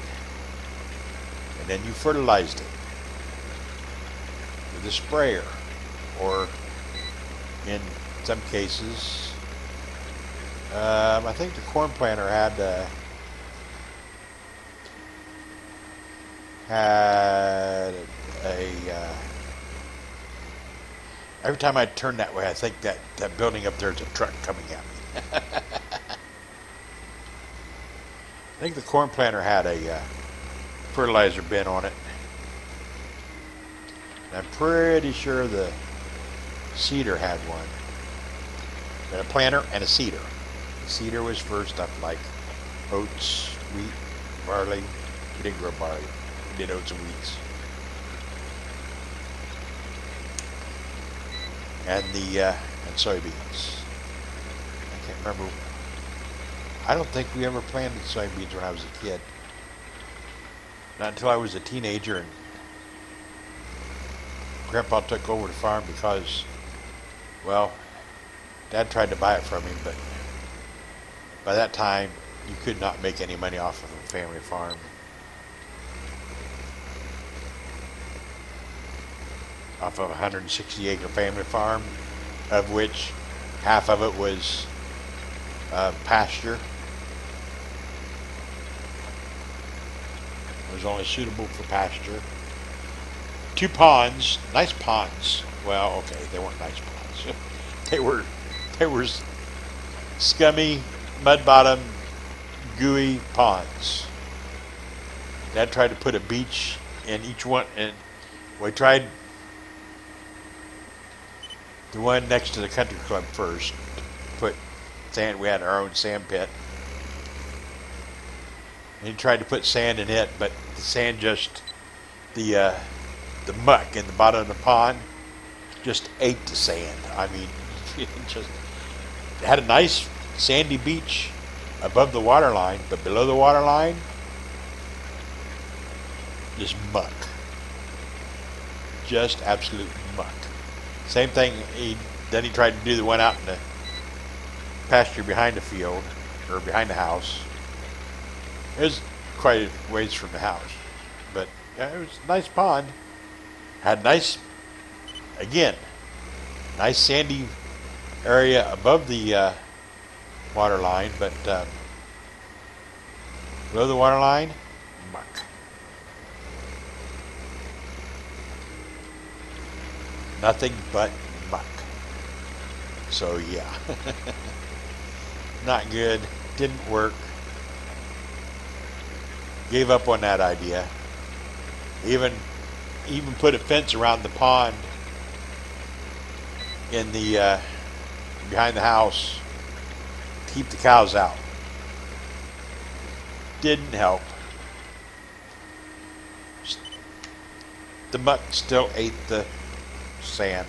and then you fertilized it with a sprayer, or in some cases, I think the corn planter had a every time I turn that way, I think that building up there is a truck coming at me. I think the corn planter had a fertilizer bin on it. And I'm pretty sure the seeder had one. But a planter and a seeder. The seeder was for stuff like oats, wheat, barley. We didn't grow barley. We did oats and wheats. And soybeans. I can't remember. I don't think we ever planted soybeans when I was a kid. Not until I was a teenager, and Grandpa took over the farm because, well, Dad tried to buy it from him, but by that time you could not make any money off of a family farm. Off of a 160-acre family farm, of which half of it was pasture. It was only suitable for pasture. 2 ponds, nice ponds. Well, okay, they weren't nice ponds. they were scummy, mud-bottom, gooey ponds. Dad tried to put a beach in each one, and we tried the one next to the country club first. Put sand. We had our own sand pit. And he tried to put sand in it, but the sand just the muck in the bottom of the pond just ate the sand. I mean, it had a nice sandy beach above the water line, but below the water line, just muck. Just absolute muck. Same thing, then he tried to do the one out in the pasture behind the field, or behind the house. It was quite a ways from the house, but yeah, it was a nice pond. Had nice, again, nice sandy area above the water line, but below the water line, muck. Nothing but muck. So yeah, not good. Didn't work. Gave up on that idea. Even put a fence around the pond in the behind the house to keep the cows out. Didn't help. The muck still ate the sand.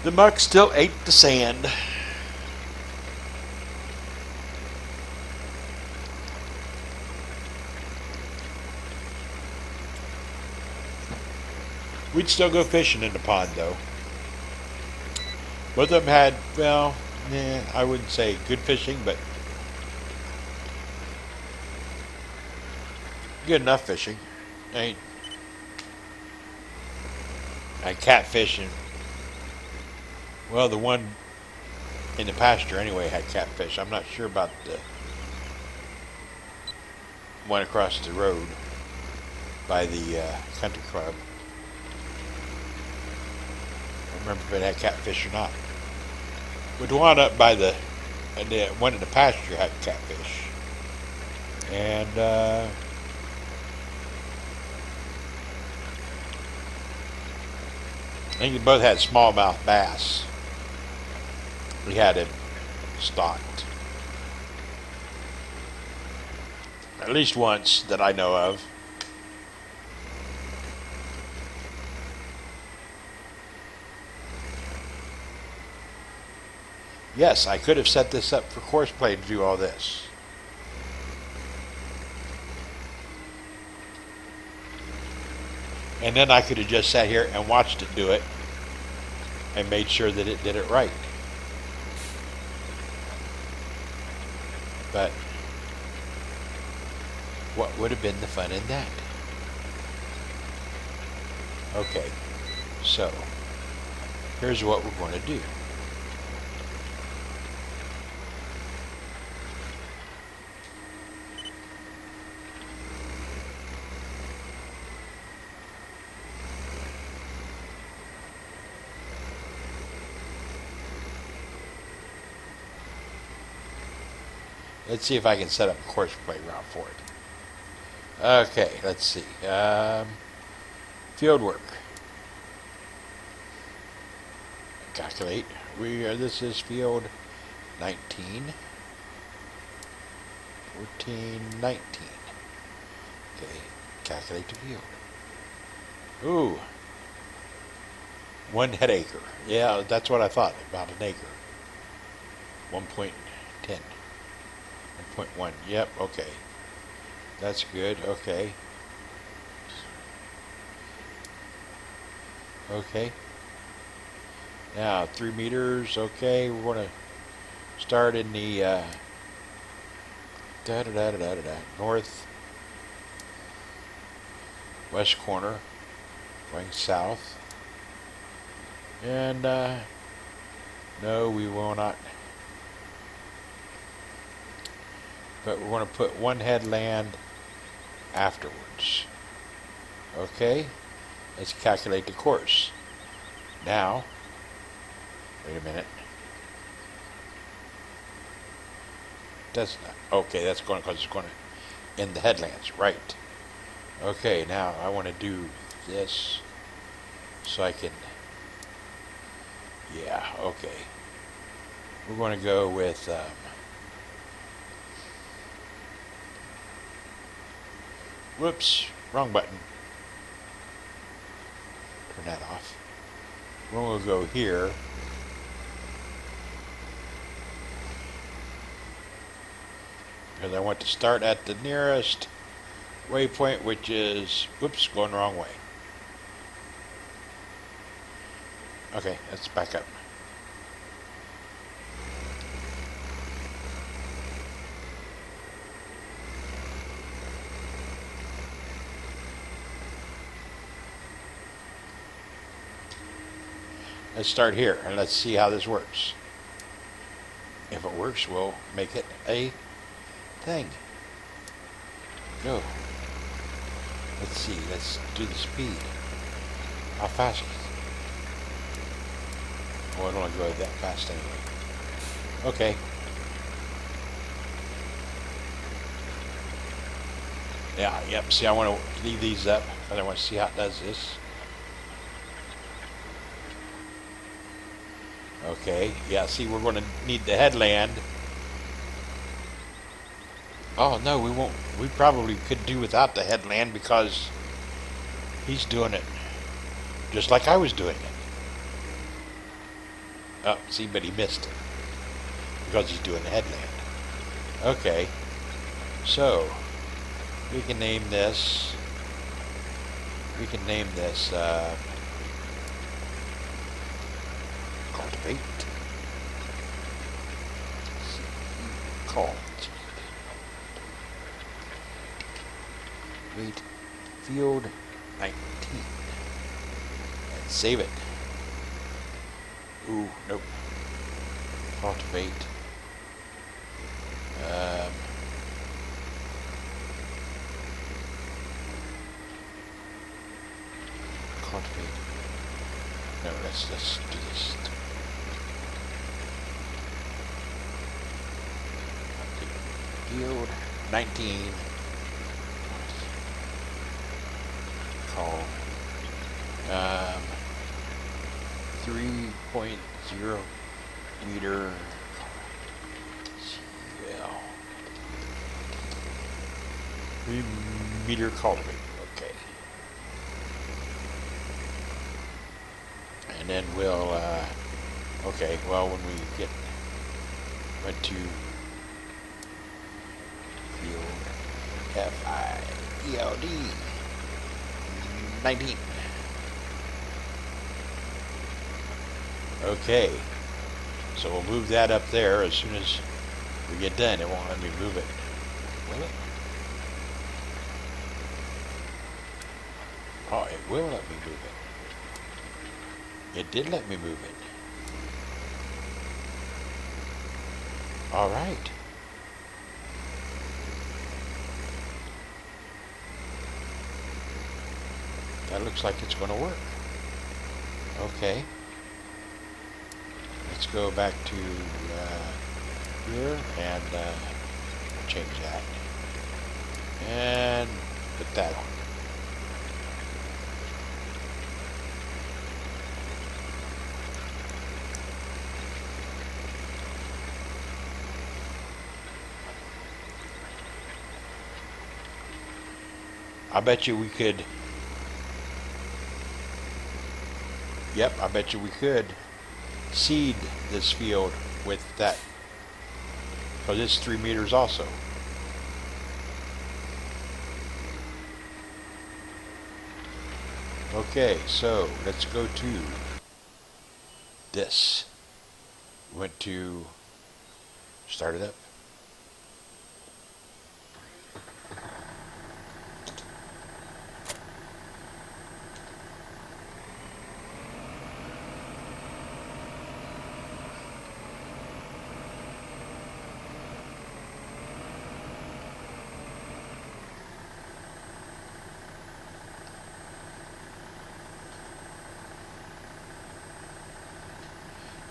The muck still ate the sand. We'd still go fishing in the pond, though. Both of them had, well, I wouldn't say good fishing, but good enough fishing. I catfish and, well, the one in the pasture anyway had catfish. I'm not sure about the one across the road by the country club. I don't remember if it had catfish or not. But the one up by the one in the pasture had catfish. And I think they both had smallmouth bass. We had it stocked. At least once that I know of. Yes, I could have set this up for course play to do all this. And then I could have just sat here and watched it do it and made sure that it did it right. But what would have been the fun in that? Okay, so here's what we're going to do. Let's see if I can set up a course play route for it. Okay, let's see. Field work. Calculate. This is field 19. 14, 19. Okay, calculate the field. Ooh. 1 head acre. Yeah, that's what I thought, about an acre. 1.10. 1.1. Yep, okay. That's good, okay. Okay. Now, 3 meters, okay. We're going to start in the north west corner, going south. And, no, we will not. But we're going to put 1 headland afterwards. Okay, let's calculate the course. Now, wait a minute. That's not, okay, that's going because it's going to end the headlands, right? Okay, now I want to do this so I can, yeah, okay. We're going to go with whoops, wrong button. Turn that off. We're going to go here. Because I want to start at the nearest waypoint, which is, whoops, going the wrong way. Okay, let's back up. Let's start here and let's see how this works. If it works, we'll make it a thing. Go. Let's see, let's do the speed. How fast? Oh, I don't want to go that fast anyway. Okay. Yeah, yep, see, I want to leave these up and I want to see how it does this. Okay, yeah, see, we're going to need the headland. Oh, no, we won't. We probably could do without the headland because he's doing it just like I was doing it. Oh, see, but he missed it because he's doing the headland. Okay, so we can name this, Cultivate. Call. Wait. Field 19. And save it. Ooh, nope. Cultivate. Cultivate. No, let's do this. Field 19. Call 3.0 meter CL. 3 meter cultivate. Okay. And then we'll okay, well, when we went to field FIELD 19. Okay, so we'll move that up there as soon as we get done. It won't let me move it. Will it? Oh, it will let me move it. It did let me move it. All right. That looks like it's going to work. Okay. Let's go back to here and change that. And put that on. I bet you we could. Yep, I bet you we could seed this field with that, because it's 3 meters also. Okay, so let's go to this. Went to start it up.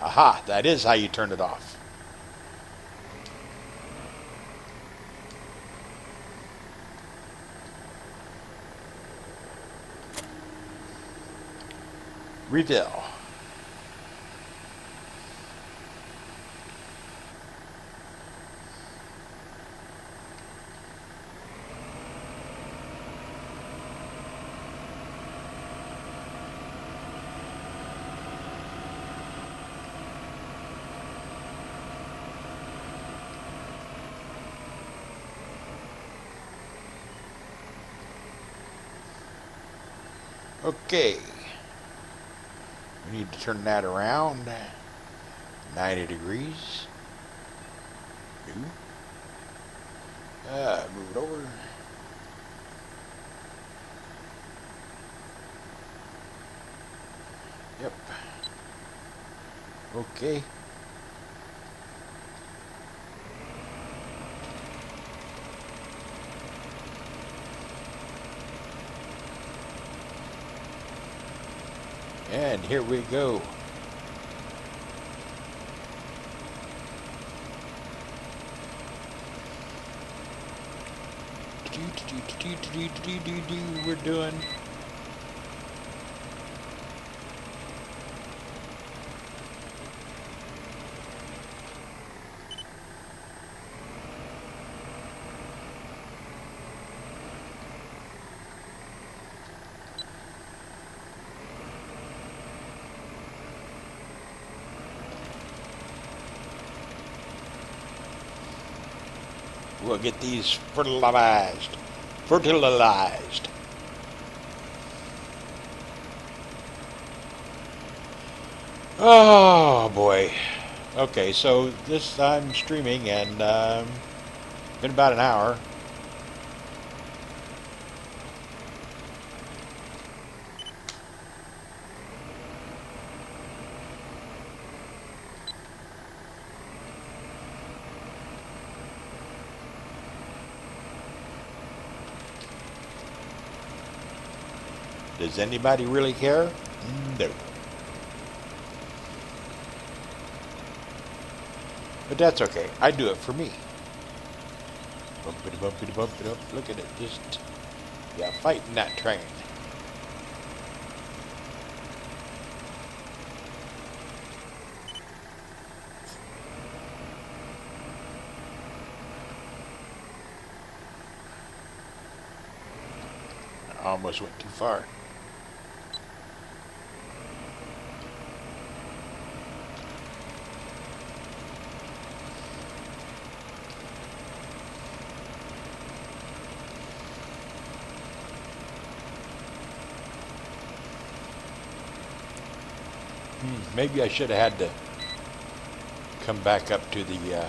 Aha, that is how you turn it off. Reveal. Okay. We need to turn that around 90 degrees. New. Move it over. Yep. Okay. And here we go. We're doing. We'll get these fertilized. Oh boy. Okay, so this I'm streaming and been about an hour. Does anybody really care? No. But that's okay. I do it for me. Bumpity bumpity bump it up. Look at it. Just yeah, fighting that train. I almost went too far. Maybe I should have had to come back up to the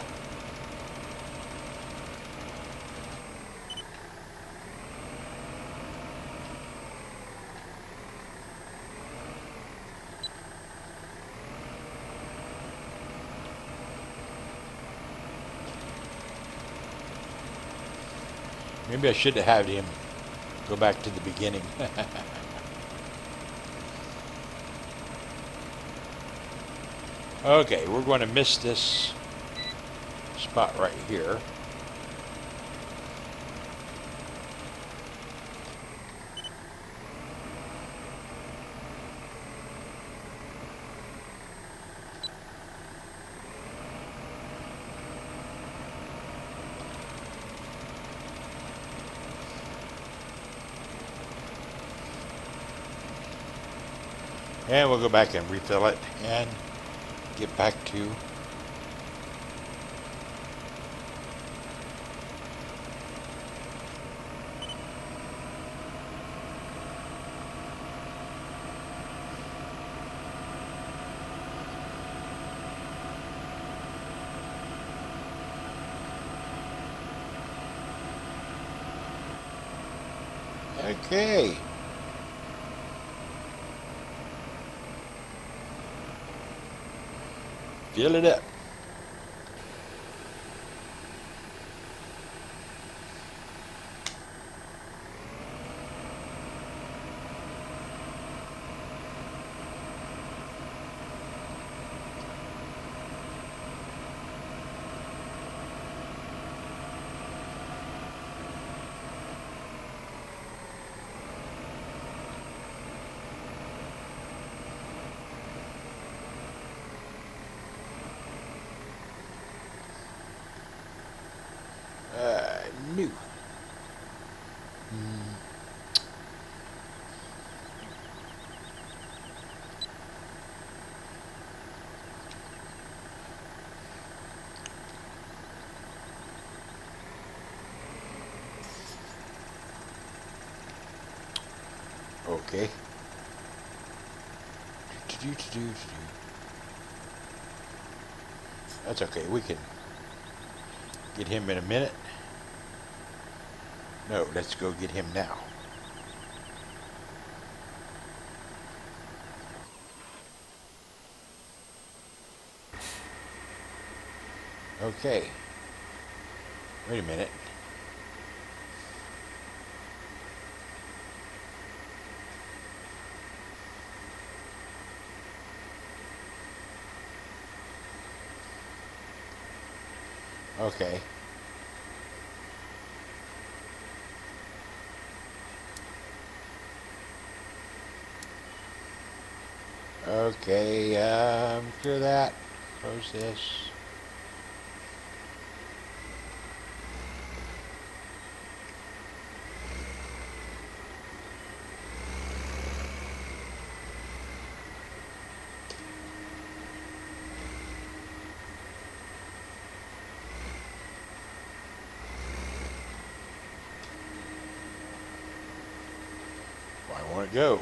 maybe I should have had him go back to the beginning. Okay, we're going to miss this spot right here. And we'll go back and refill it and get back to okay. Fill it up. New. Okay. That's okay. We can get him in a minute. No, let's go get him now. Okay. Wait a minute. Okay. Okay, clear that. Close this. Why won't it go?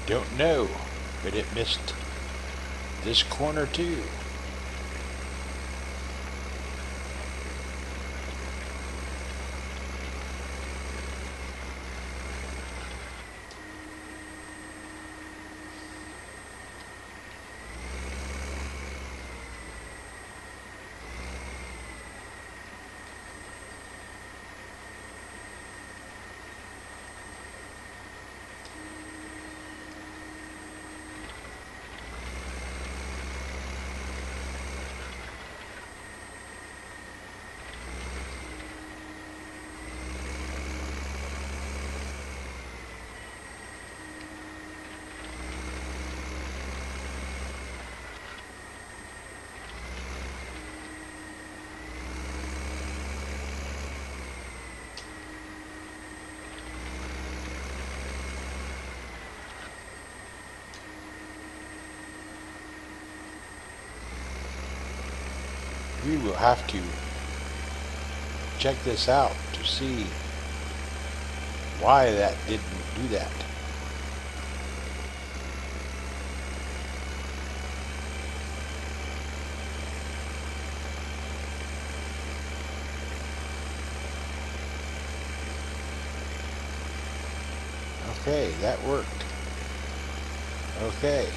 Don't know, but it missed this corner too. We will have to check this out to see why that didn't do that. Okay, that worked. Okay.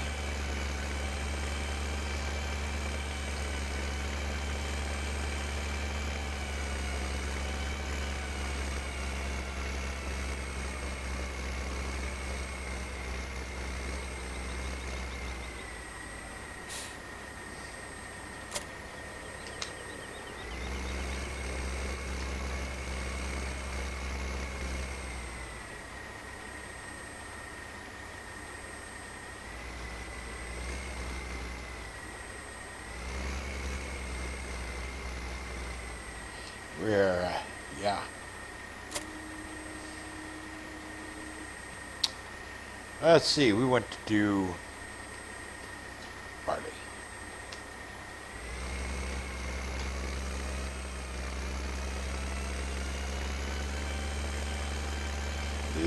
We're, yeah. Let's see, we went to do barley.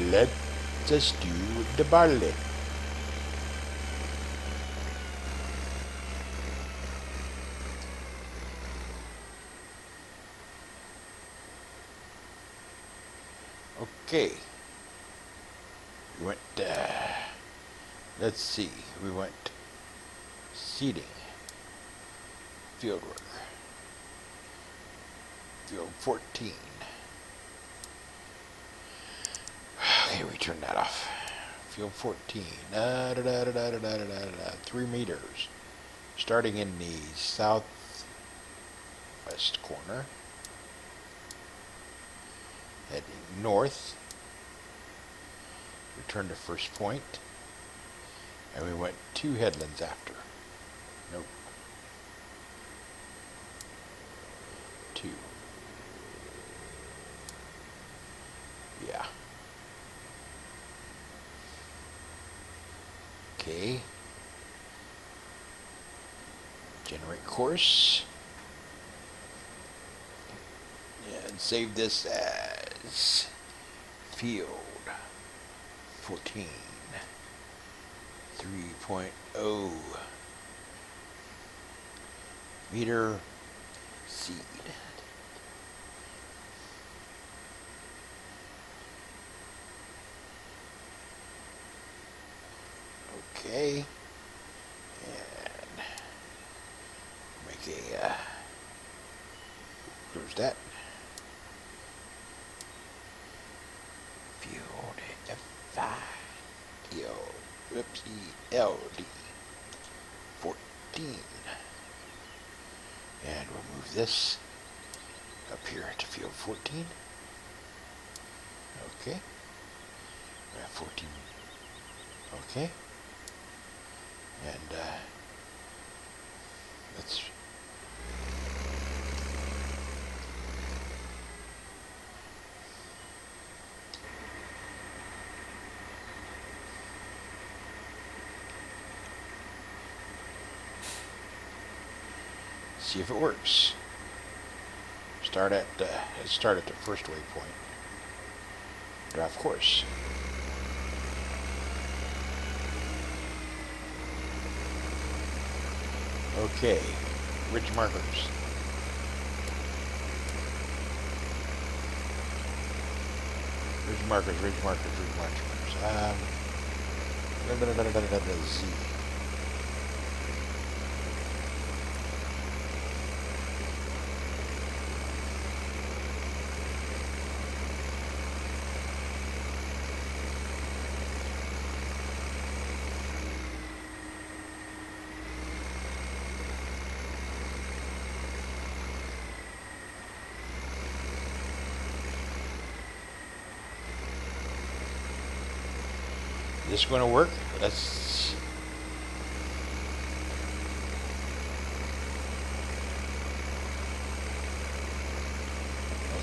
Let us do the barley. Okay. We went, let's see, we went seeding, field work, field 14. Okay, we turn that off. Field 14, 3 meters, starting in the southwest corner, heading north. Return to first point, and we went 2 headlands after. Nope. 2. Yeah. Okay. Generate course. And save this as field 14 3.0 meter seed. Okay, and make a close that. Field F5. LD 14, and we'll move this up here to field 14. Okay, we have 14. Okay, and let's see if it works. Start at the first waypoint. Draft course. Okay, ridge markers. Ridge markers, ridge markers, ridge markers. Z. This going to work? Let's.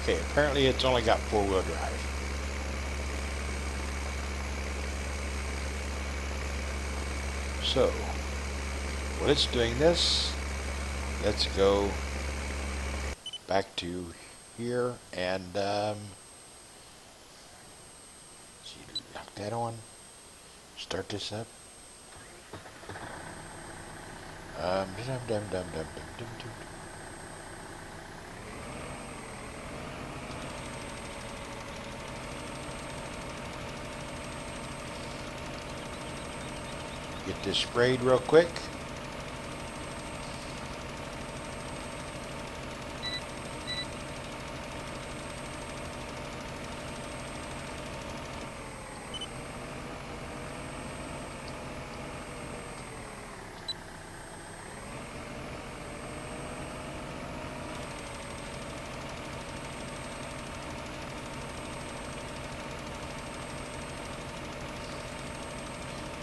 Okay, apparently it's only got four-wheel drive. So, while it's doing this, let's go back to here and lock that on. Start this up. Dum dum dum dum dum dum. Get this sprayed real quick.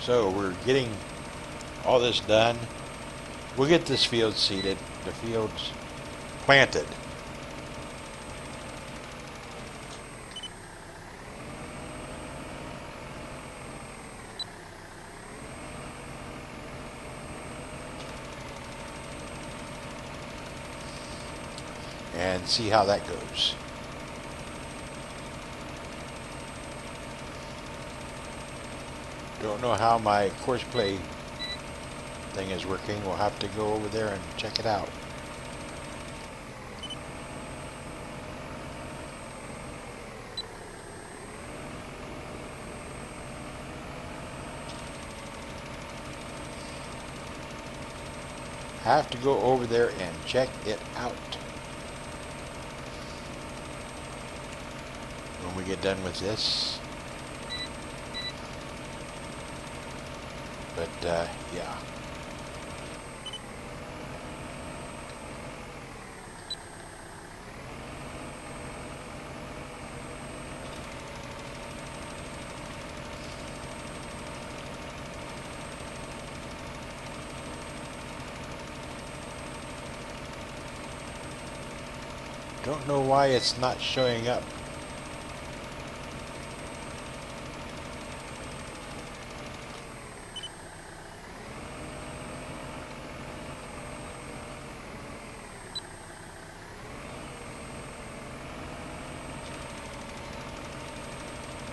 So we're getting all this done. We'll get this field seeded, the field's planted. And see how that goes. Don't know how my course play thing is working. We'll have to go over there and check it out. Have to go over there and check it out when we get done with this. But yeah. Don't know why it's not showing up.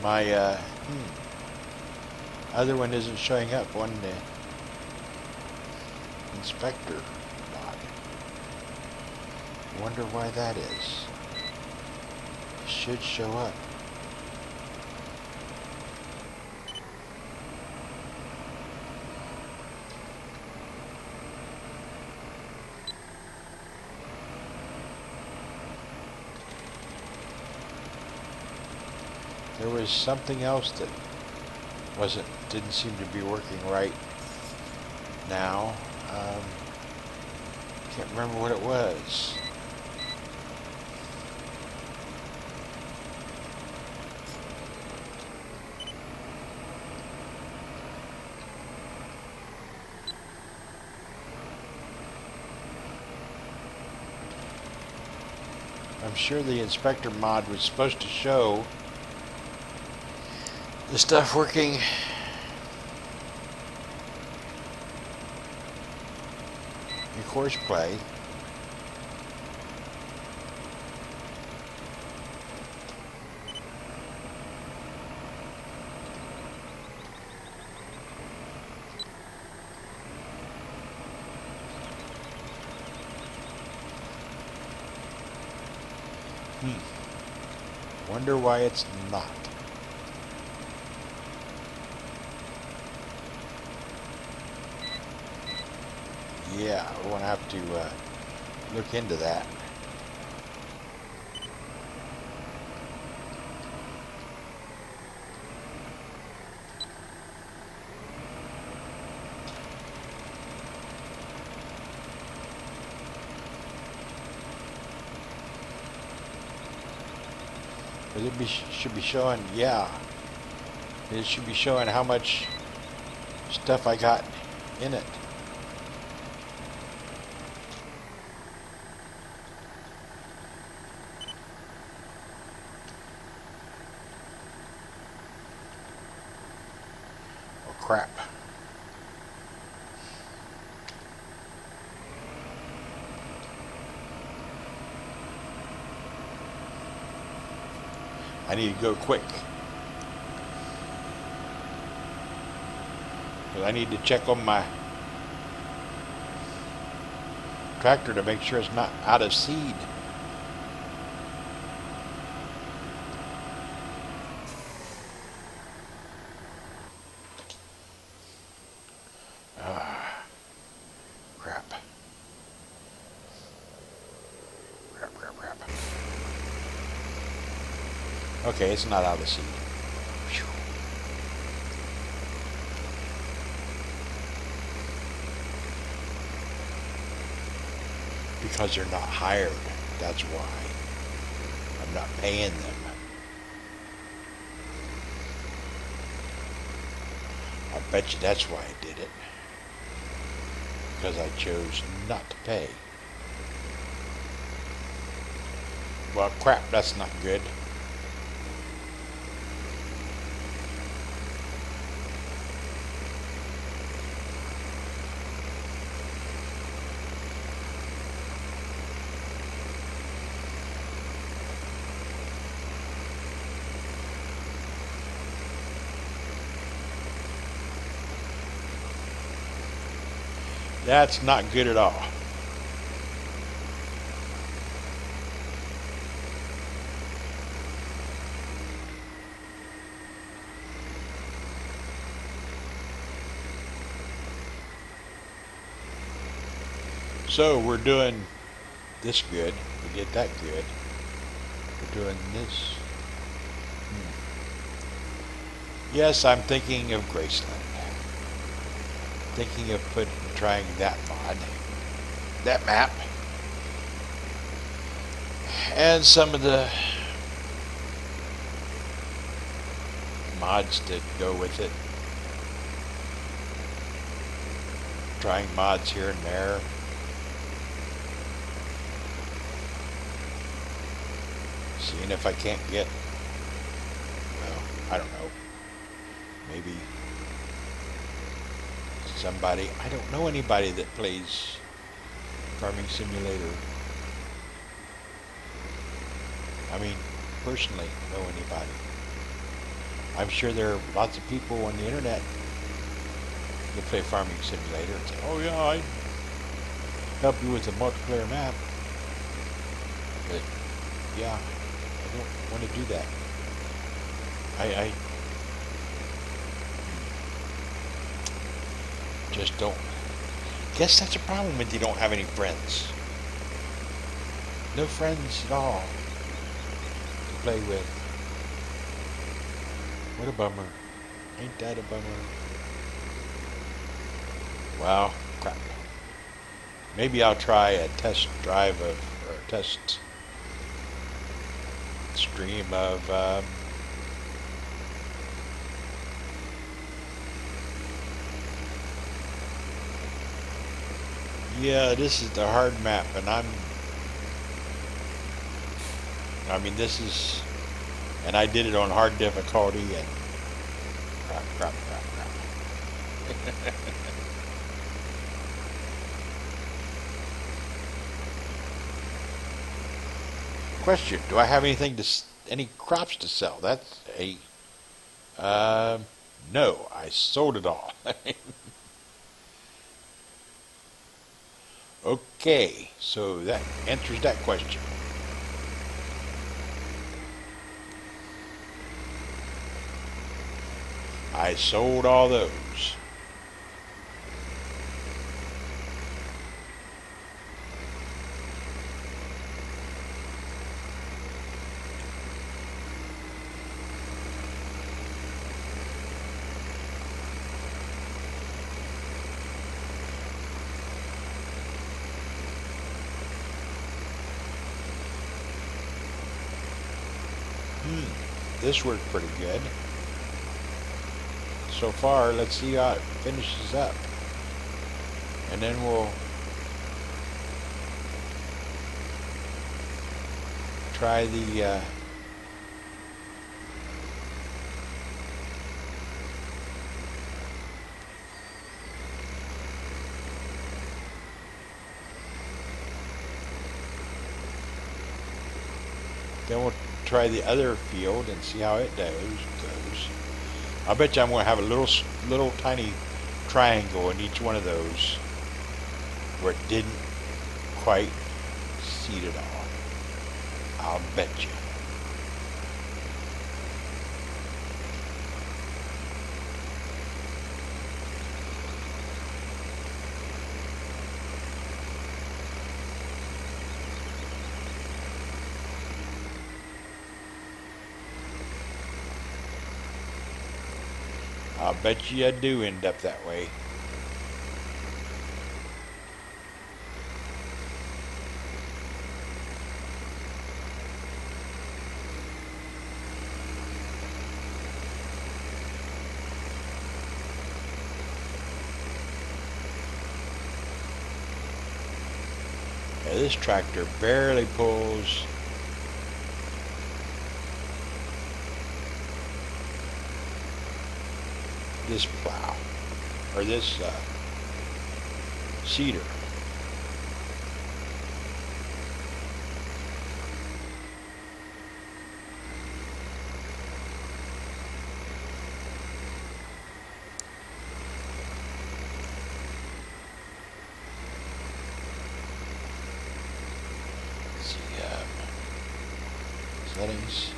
My other one isn't showing up on the inspector mod. Wonder why that is. It should show up. There was something else that didn't seem to be working right now. Can't remember what it was. I'm sure the inspector mod was supposed to show the stuff working in course play. Wonder why it's not. Yeah, we're going to have to look into that. Should be showing, yeah, it should be showing how much stuff I got in it. Oh crap. I need to go quick. Because I need to check on my tractor to make sure it's not out of seed. Crap. Crap. Okay, it's not out of seed. Whew. Because they're not hired. That's why. I'm not paying them. I bet you that's why I did it. Because I chose not to pay. Well, crap, that's not good. That's not good at all. So we're doing this good. We did that good. We're doing this. Yes, I'm thinking of Graceland. Thinking of trying that that map, and some of the mods that go with it. Trying mods here and there. Seeing if I can't get, well, I don't know, maybe somebody, I don't know anybody that plays Farming Simulator. I mean, personally, know anybody. I'm sure there are lots of people on the internet that play Farming Simulator and say, oh yeah, I help you with a multiplayer map. But yeah, I don't want to do that. I just don't. Guess that's a problem when you don't have any friends. No friends at all to play with. What a bummer. Ain't that a bummer? Wow, crap. Maybe I'll try a test drive of, or a test stream of yeah, this is the hard map, and I mean, this is, and I did it on hard difficulty, and crap. Question, do I have any crops to sell? That's a, no, I sold it all. Okay, so that answers that question. I sold all those. This worked pretty good. So far, let's see how it finishes up. And then we'll try the then we'll try the other field and see how it goes. I bet you I'm going to have a little tiny triangle in each one of those where it didn't quite seed it all. I'll bet you. I'll bet you I do end up that way. Now this tractor barely pulls this plow, or this seeder. Let's see, settings.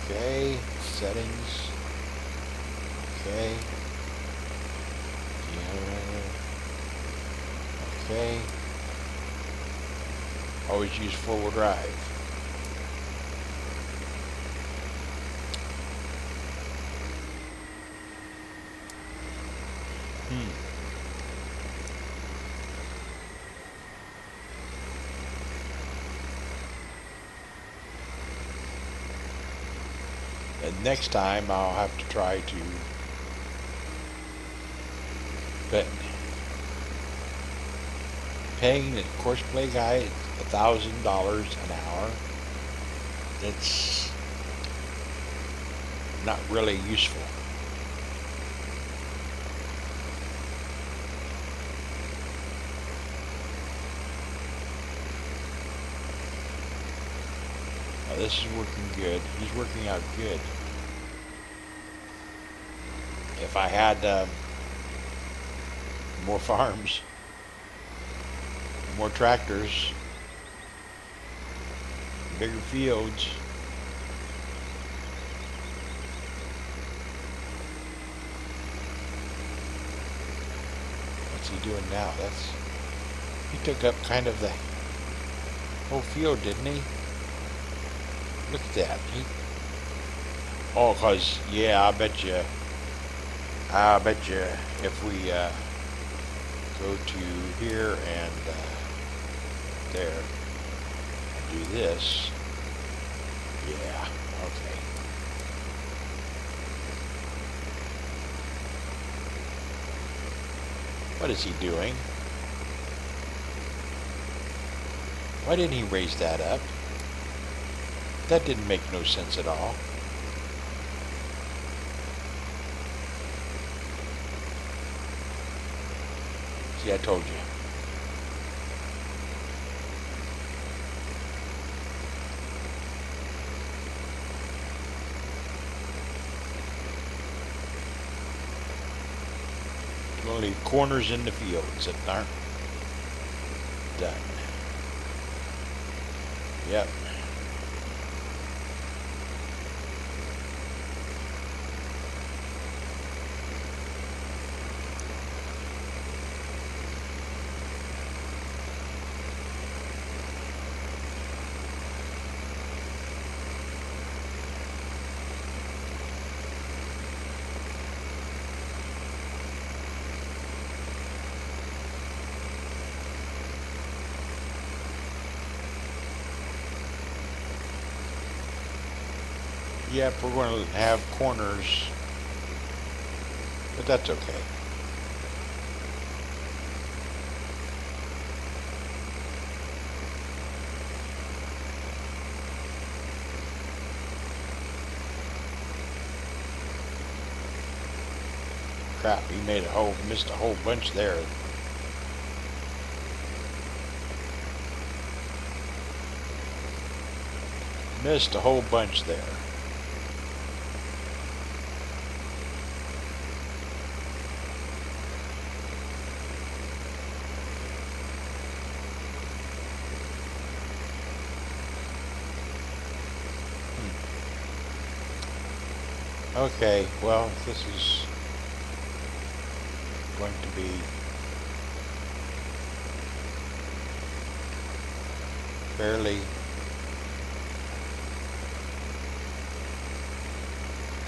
Okay, settings. Okay. Yeah. Okay. Always use four-wheel drive. And next time I'll have to try to paying the course play guy $1,000 an hour. It's not really useful. Now this is working good. He's working out good. If I had more farms, more tractors, bigger fields, what's he doing now? He took up kind of the whole field, didn't he? Look at that. Cause yeah, I bet you if we go to here and there and do this, yeah, okay. What is he doing? Why didn't he raise that up? That didn't make no sense at all. See, I told you. We'll leave corners in the fields that aren't done. Yep. Yep, we're going to have corners, but that's okay. Crap, he missed a whole bunch there. Missed a whole bunch there. Okay, well, this is going to be fairly,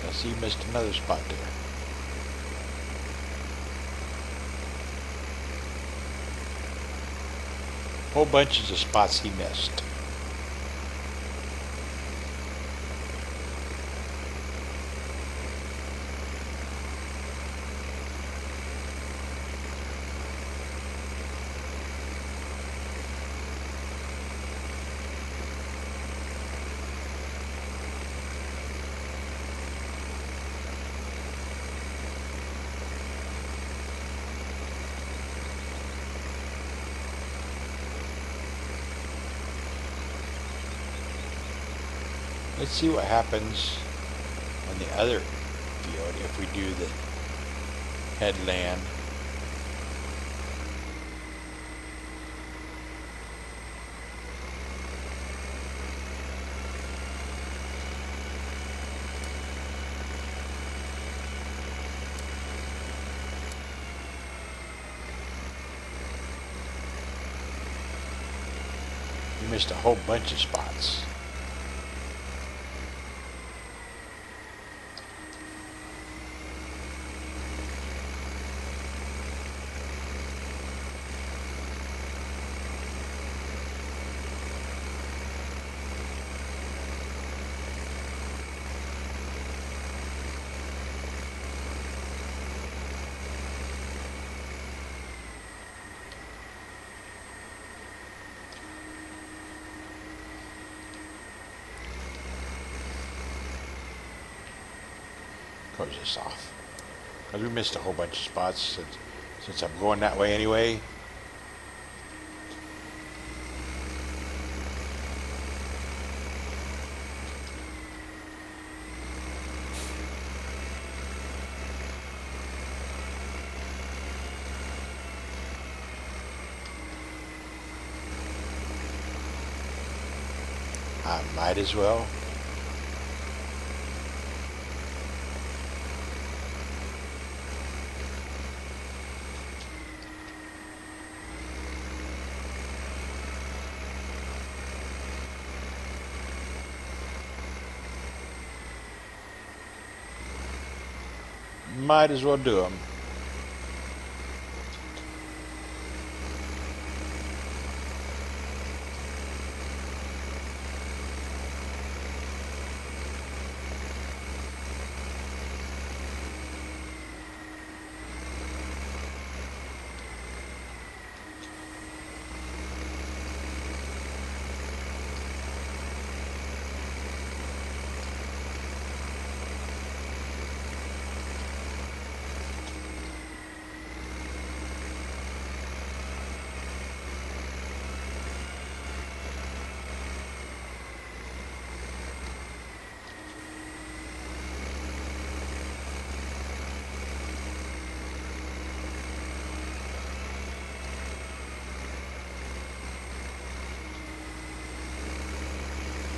I see you missed another spot there. Whole bunches of spots he missed. Let's see what happens on the other field if we do the headland. You missed a whole bunch of spots. Close this off. Because we missed a whole bunch of spots since I'm going that way anyway. I might as well. Might as well do them.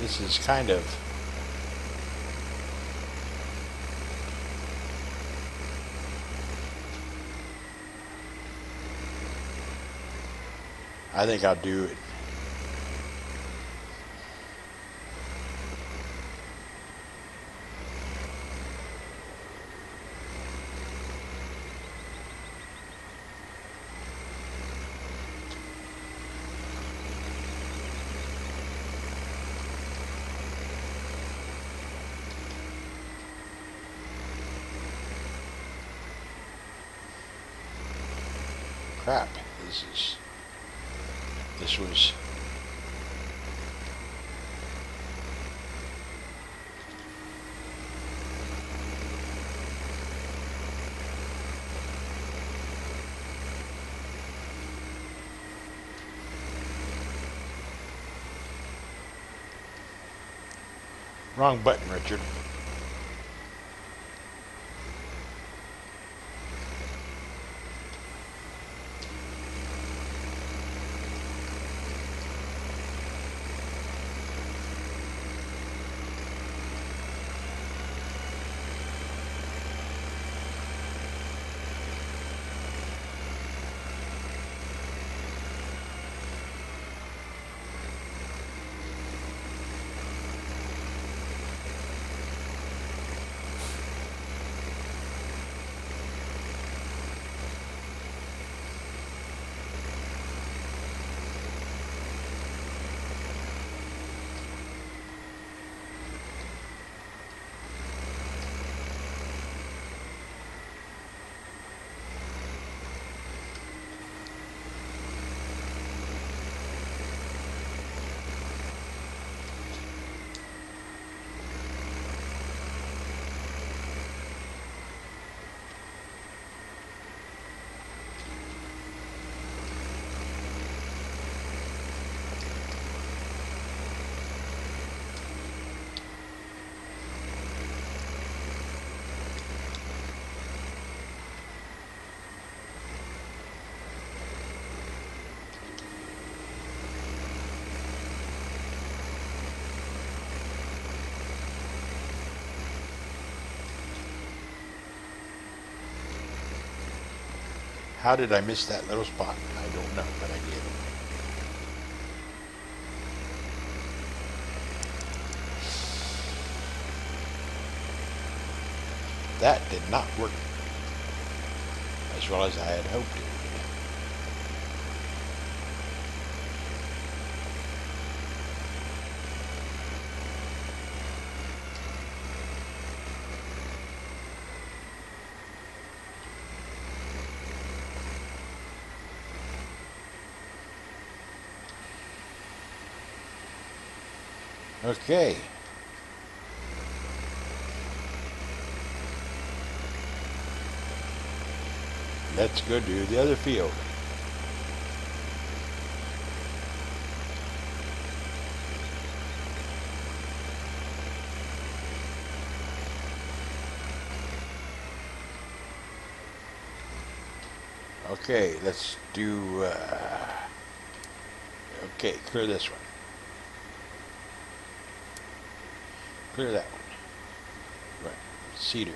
This is kind of I think I'll do it. Crap, this was wrong button, Richard. How did I miss that little spot? I don't know, but I did. That did not work as well as I had hoped it would. Okay. Let's go do the other field. Okay, let's do, okay, clear this one. Clear that one. Right, cedar.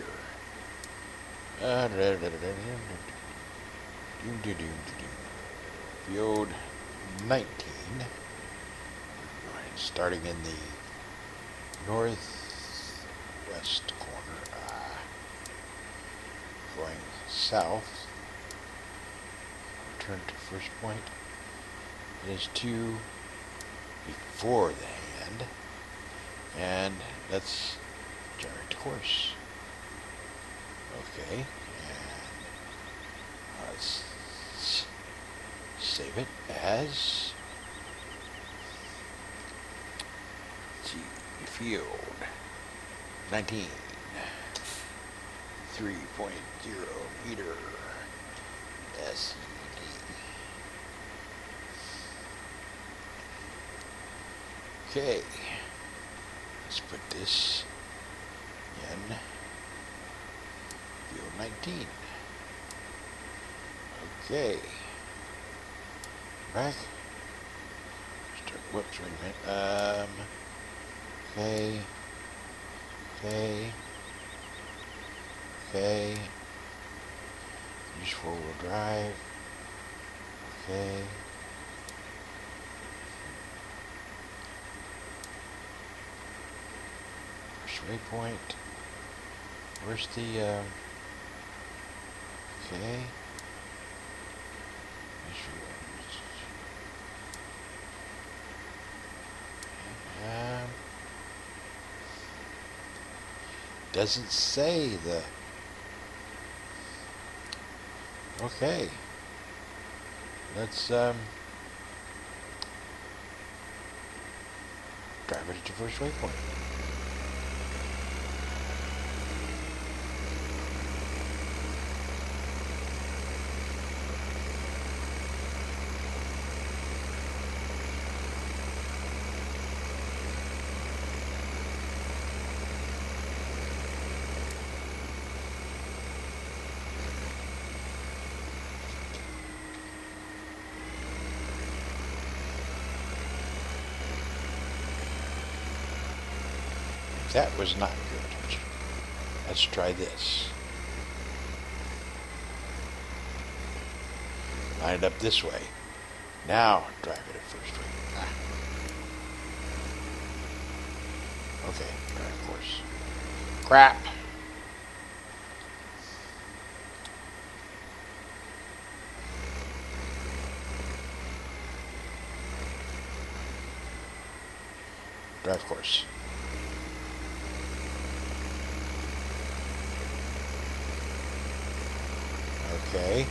Field 19. Starting in the northwest corner. Going south. Return to first point. It is 2 before the hand. And let's generate course. Okay, and let's save it as field 19, 3.0 meter SED. Okay. Let's put this in field 19. Okay. Back. Start, whoops, wait a minute. Okay. Okay. Okay. Use four-wheel drive. Okay. First waypoint. Where's the, okay. Um, doesn't say the, okay. Let's, drive it to first waypoint. That was not good. Let's try this. Line it up this way. Now drive it at first rate. Okay, drive course. Crap. Drive course. Okay.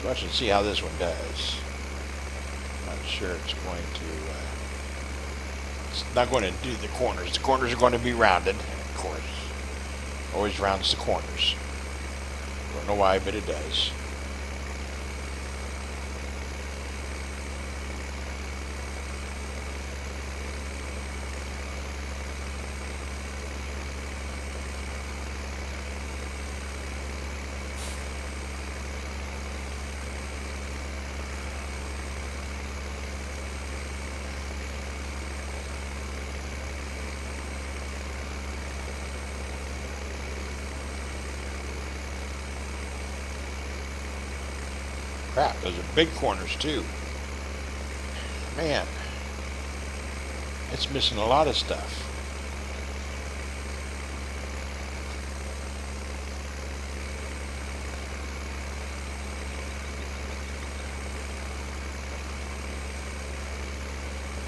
So I should see how this one does. Not sure it's going to, it's not going to do the corners. The corners are going to be rounded, of course. Always rounds the corners. Don't know why, but it does. Crap, those are big corners too. Man, it's missing a lot of stuff.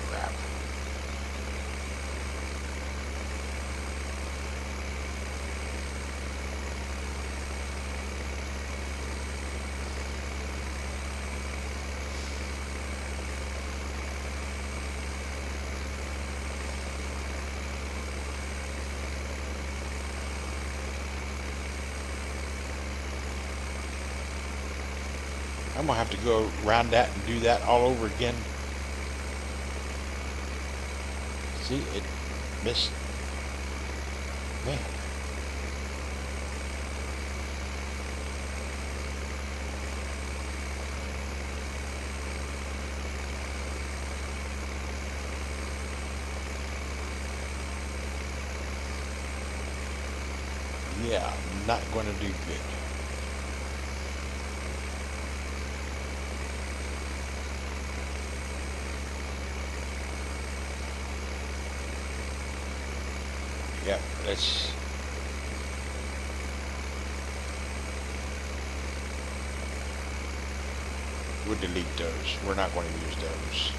Crap. I'm gonna have to go around that and do that all over again. See, it missed. Man. Yeah, not going to do good. Yep, let's. We'll delete those. We're not going to use those.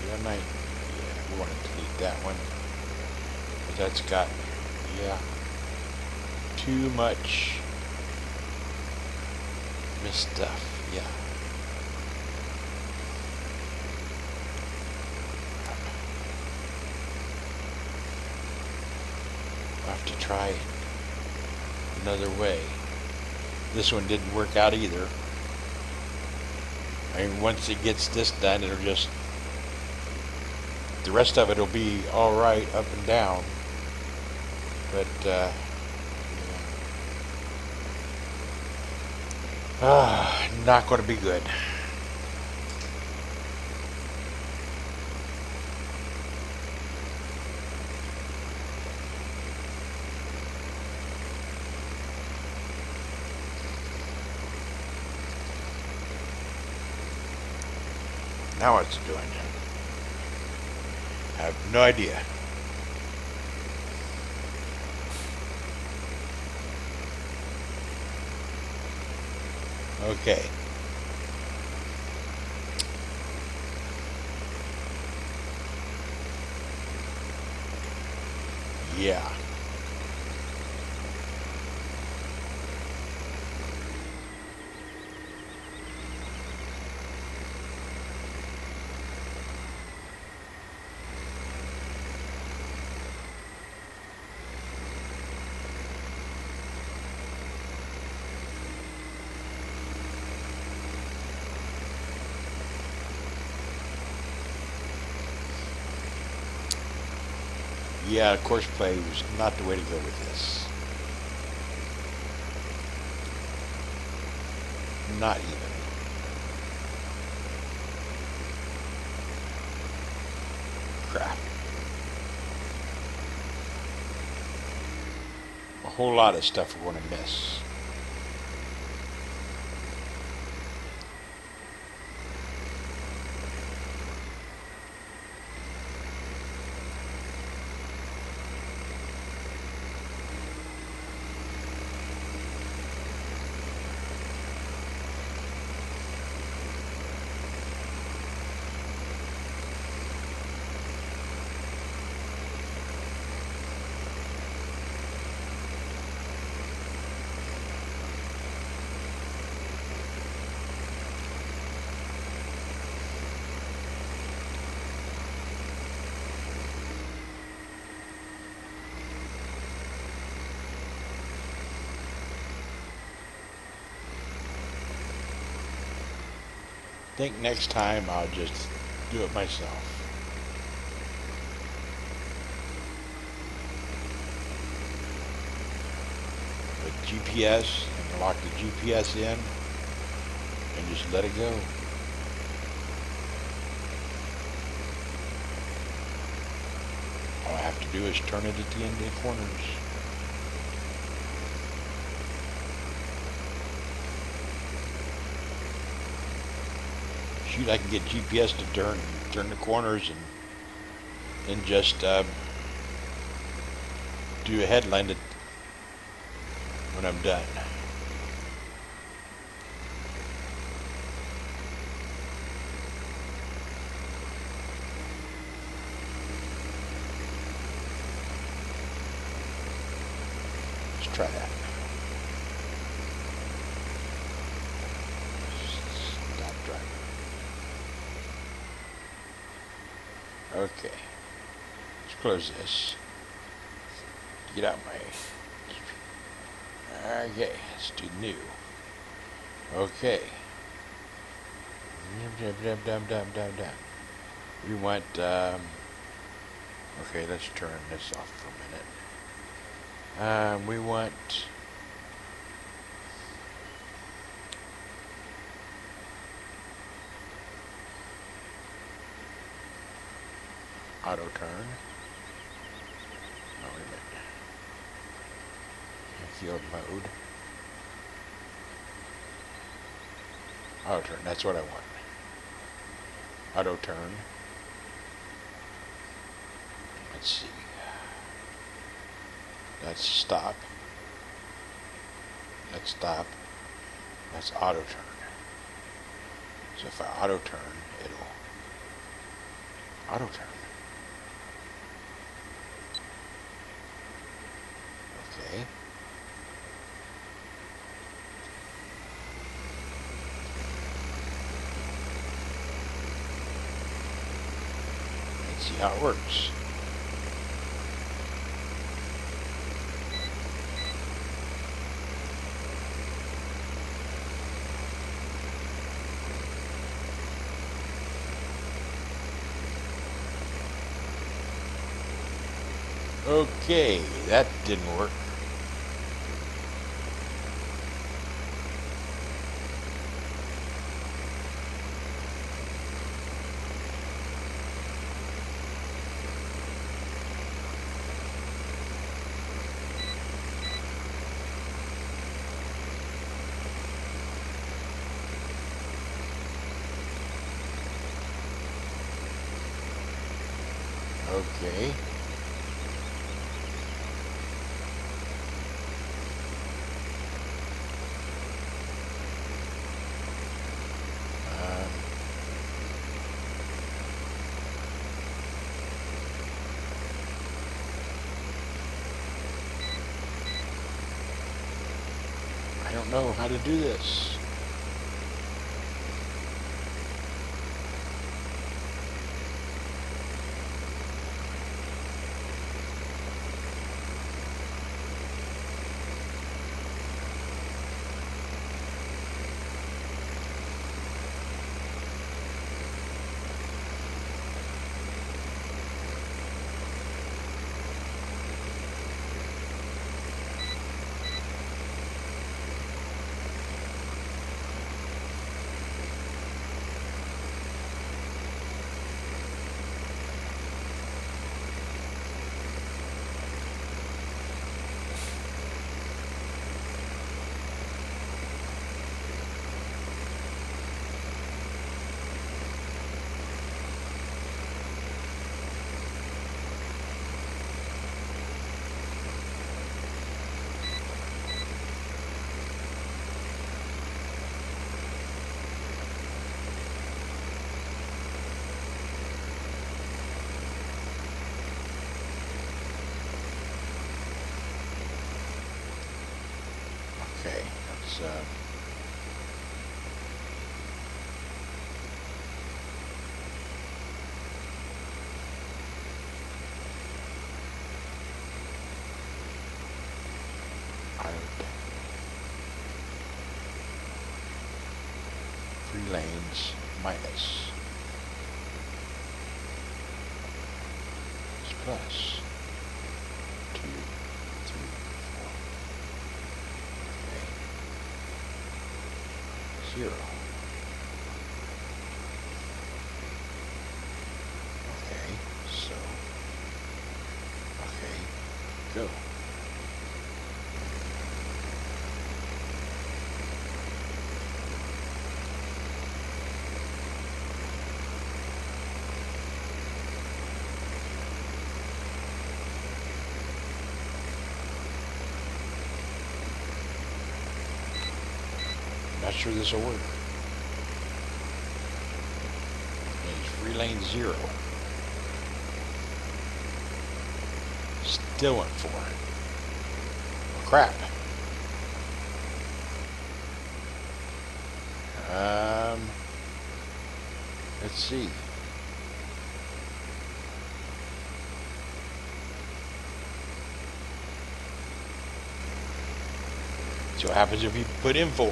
Yeah, we want to delete that one. But that's got, yeah, too much missed stuff. Yeah. I'll have to try another way. This one didn't work out either. I mean, once it gets this done, it'll just The rest of it will be all right up and down, but not going to be good. Now what's it doing? I have no idea. Okay. Yeah. Yeah, course play was not the way to go with this. Not even. Crap. A whole lot of stuff we're going to miss. I think next time I'll just do it myself. With GPS, and lock the GPS in and just let it go. All I have to do is turn it at the end of the corners. Shoot, I can get GPS to turn the corners and just do a headland when I'm done. Let's try that. Stop driving. Okay. Let's close this. Get out my... Okay, let's do new. Okay. We want, okay, let's turn this off for a minute. We want auto turn. Oh, wait a minute. Field mode. Auto turn, that's what I want. Auto turn. Let's see. That's stop. That's stop. That's auto turn. So if I auto turn, it'll auto turn. Okay. Let's see how it works. Okay, that didn't work. Okay. Um, I don't know how to do this. Okay, let's out. Three lanes minus. It's plus. 2, 3, 4. Okay. 0. Okay, so. Okay, go. Not sure this will work. It's free lane 0. Still went for it. Oh, crap. Let's see. See what happens if you put in 4.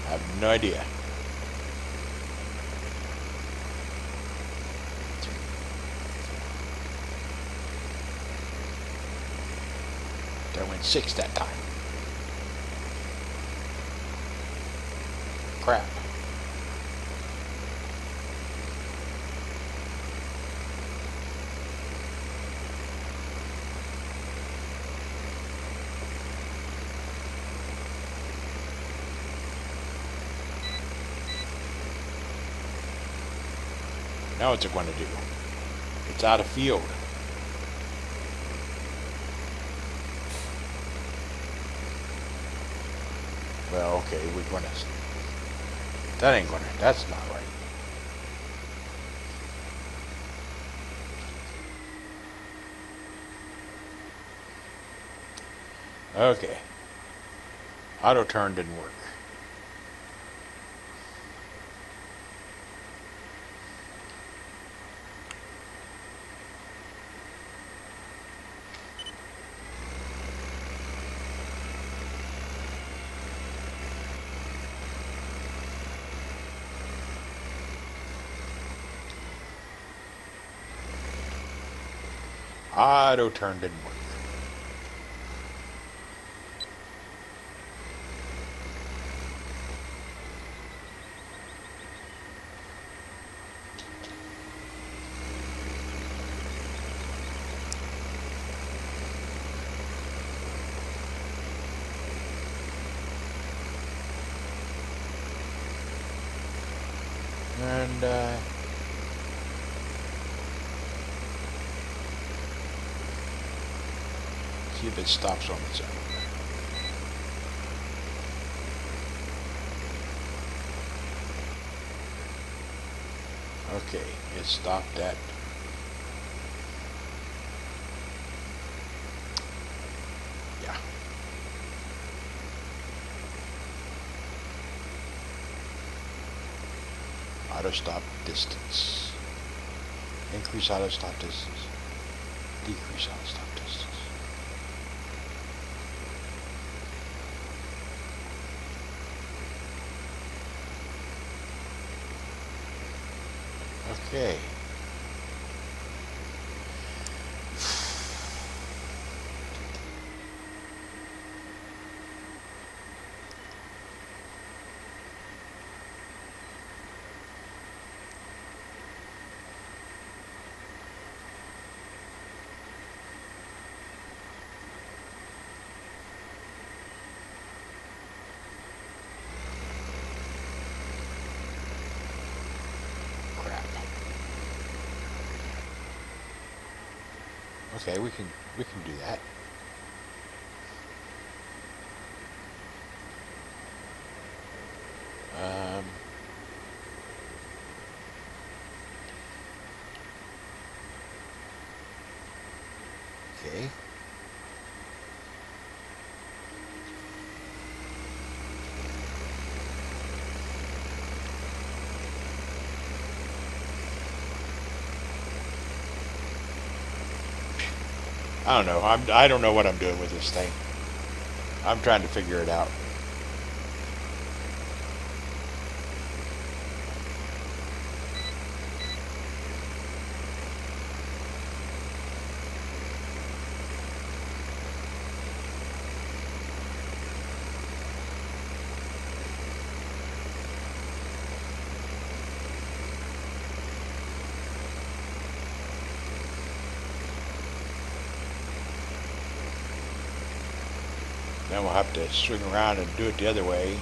I have no idea. I went 6 that time. Crap. Now what's it going to do? It's out of field. Well, okay, we're going to... That ain't going to... That's not right. Okay. Auto turn didn't work. Auto turn didn't work. And see if it stops on its own. Okay, it stopped at yeah. Auto stop distance. Increase auto stop distance. Decrease auto stop distance. Okay. Okay, we can do that. Okay. I don't know. I don't know what I'm doing with this thing. I'm trying to figure it out. Then we'll have to swing around and do it the other way.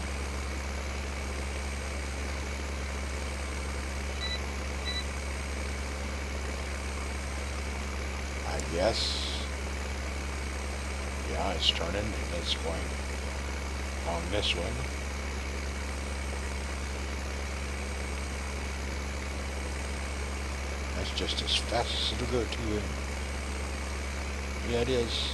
I guess. Yeah, it's turning. It's going on this one. That's just as fast as it'll go to you. Yeah, it is.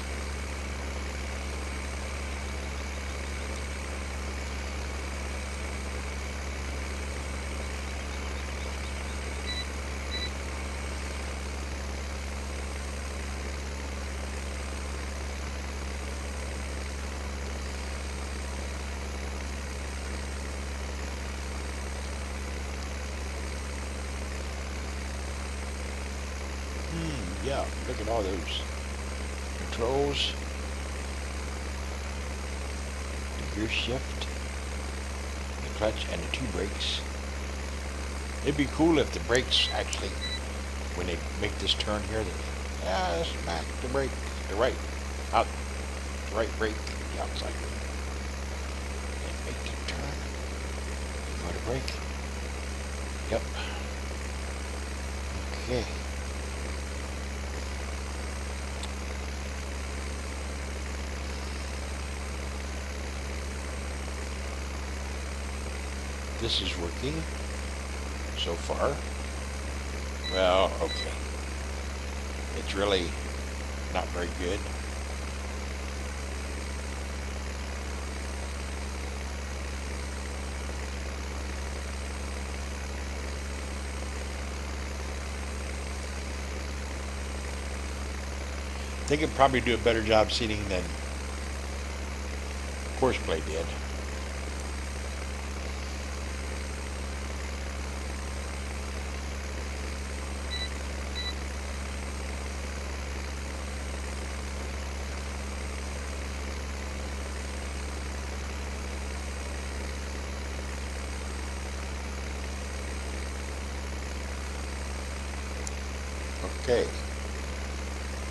Yeah, look at all those controls, the gear shift, the clutch, and the two brakes. It'd be cool if the brakes actually, when they make this turn here, smack the brake, the right brake, the outside brake, and make the turn. Go to brake. Yep. Okay. This is working so far. Well, okay. It's really not very good. They could probably do a better job seating than Courseplay did. Okay.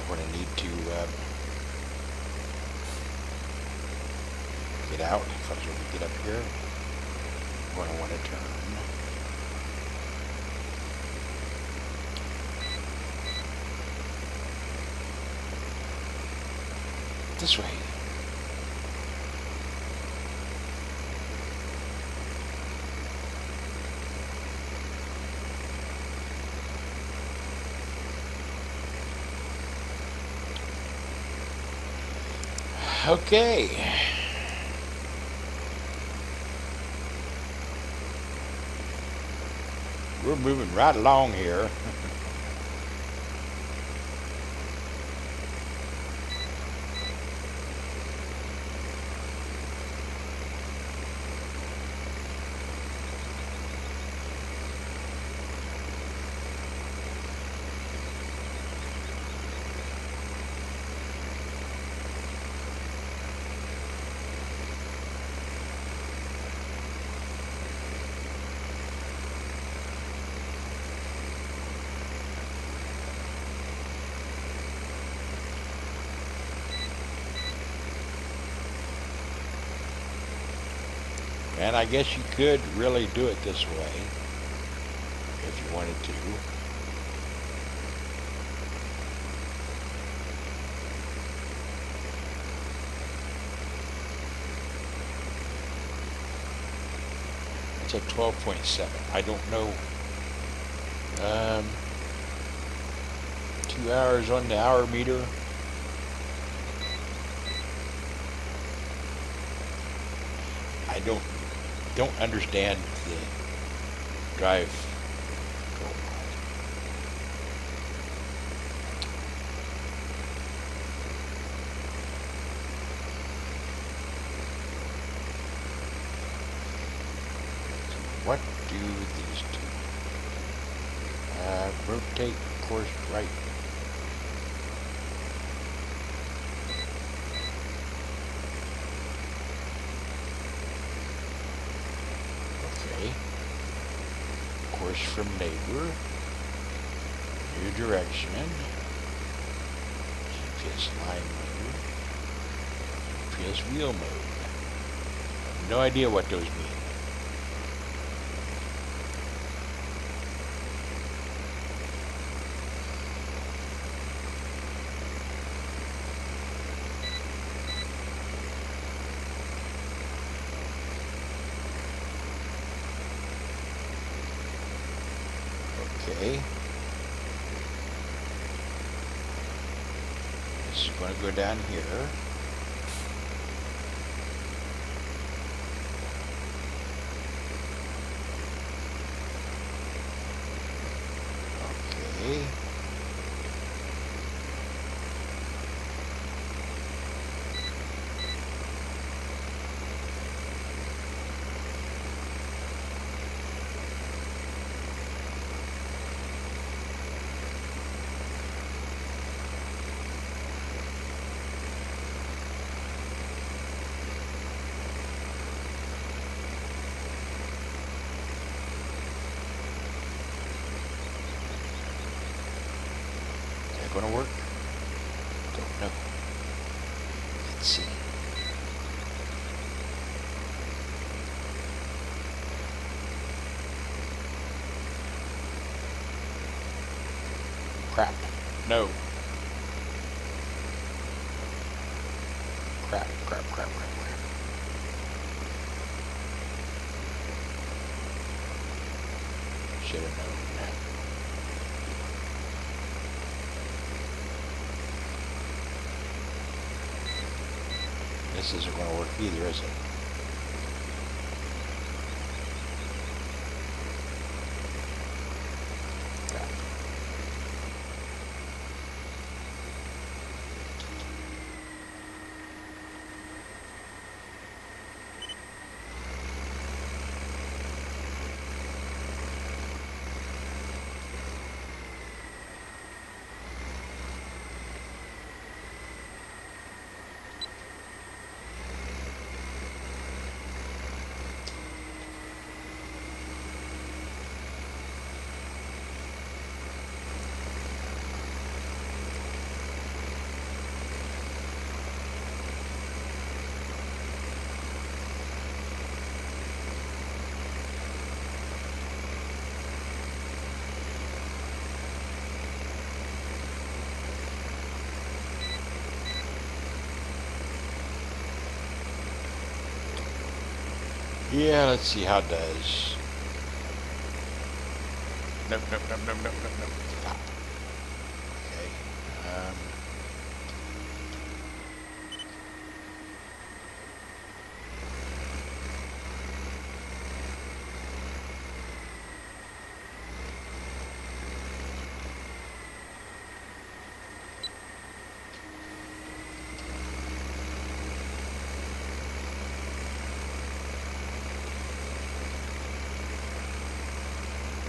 We're going to need to get out, because when we get up here, we're going to want to turn. This way. Okay. We're moving right along here. And I guess you could really do it this way if you wanted to. It's at 12.7. I don't know. 2 hours on the hour meter. I don't understand the drive. What do these do? Rotate course right. Okay. Course from neighbor. New direction. GPS line mode. GPS wheel mode. I have no idea what those mean. Okay. This is going to go down here. Okay. Going to work? Don't know. Let's see. Crap. No. Crap. Should have known that. This isn't going to work either, is it? Crap. Yeah, let's see how it does. Nope, nope, nope, nope, nope, nope, nope. Stop. Okay.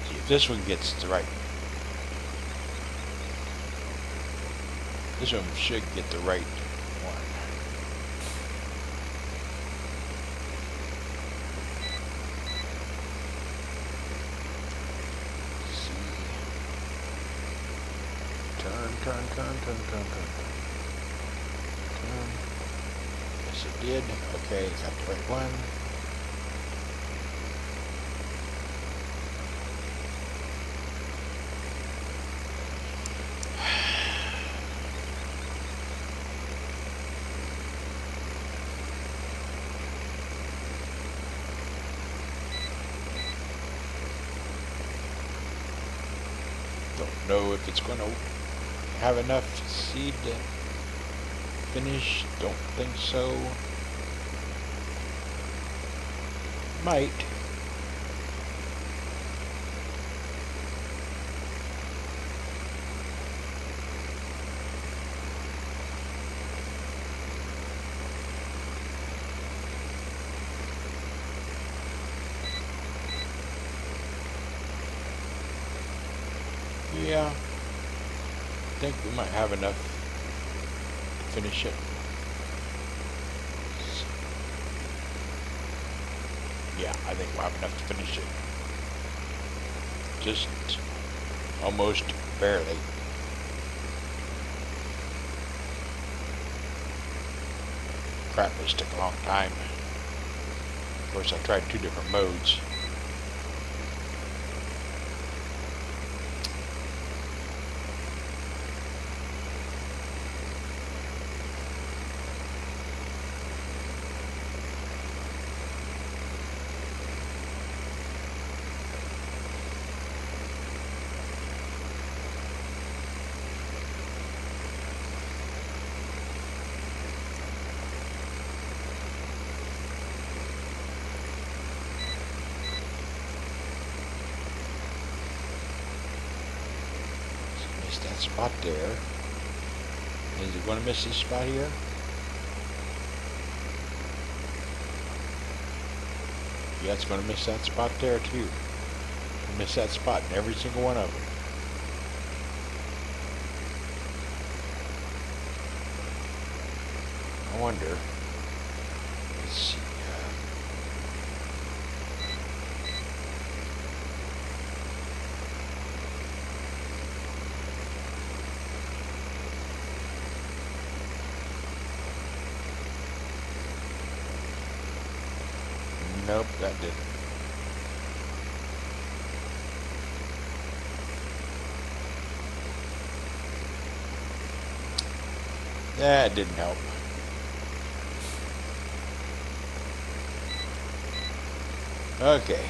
See if this one gets the right. This one should get the right one. Turn, turn, turn, turn, turn, turn, turn. Turn. Yes, it did. Okay, got the right one. Don't know if it's going to have enough seed to finish. Don't think so. Might. Yeah. I think we might have enough to finish it. Yeah, I think we'll have enough to finish it. Just almost barely. Crap, this took a long time. Of course, I tried 2 different modes. Missed that spot there. Is it going to miss this spot here? Yeah, it's going to miss that spot there too. Miss that spot in every single one of them. I wonder. Let's see. Nope, that didn't. That didn't help. Okay.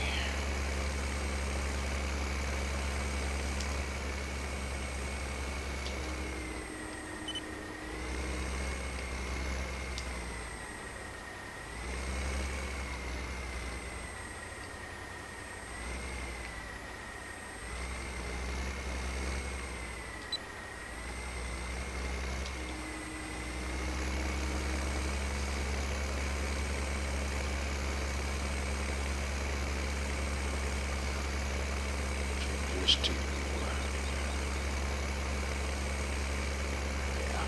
Changes to. Yeah.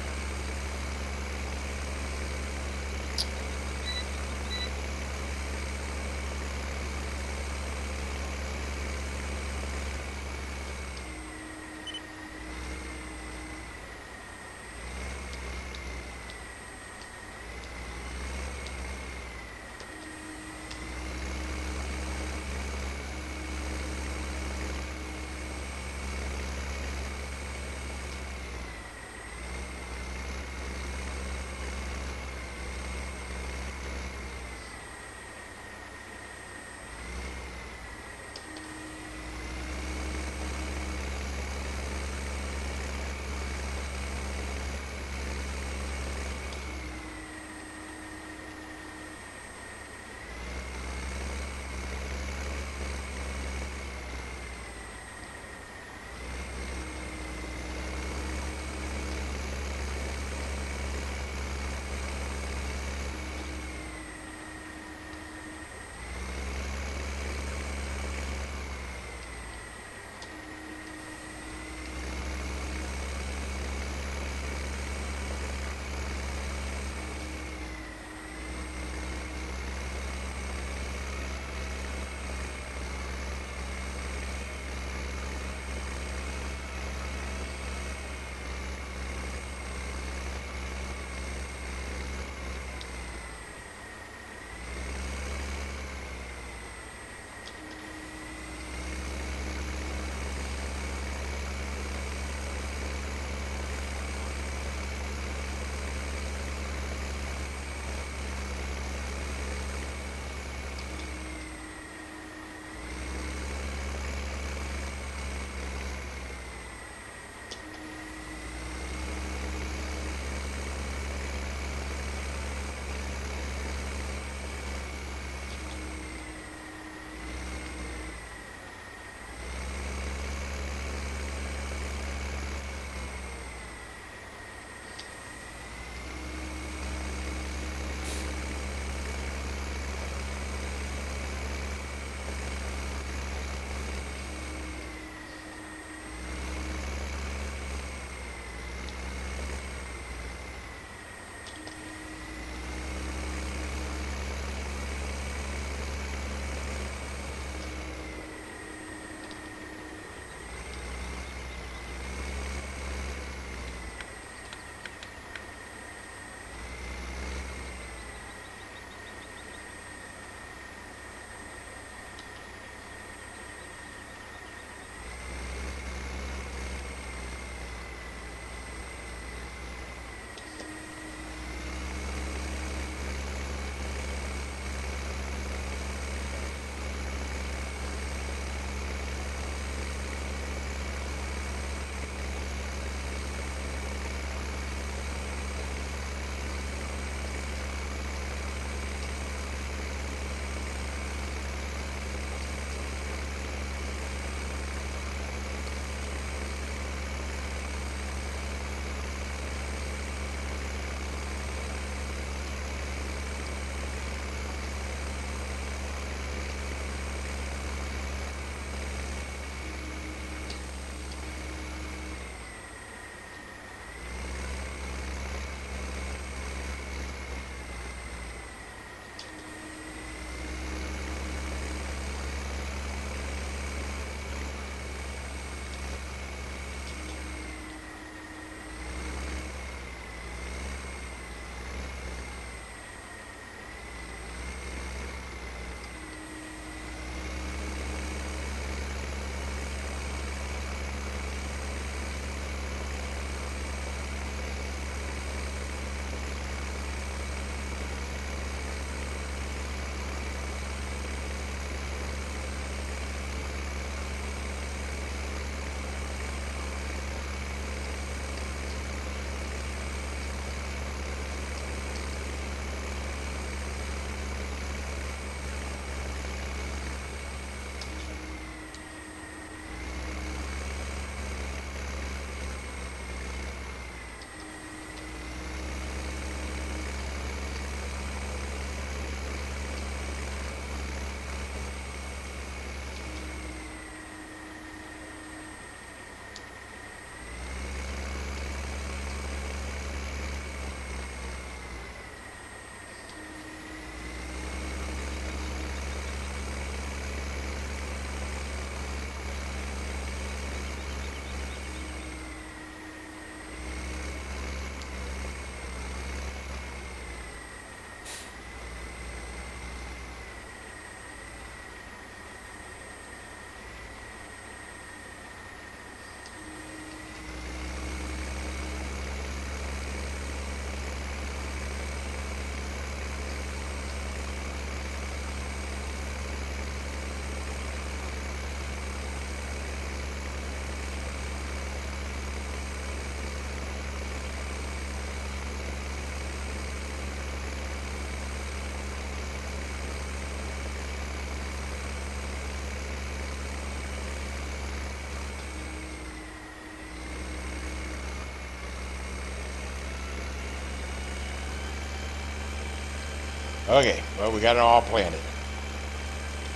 Okay, well, we got it all planted.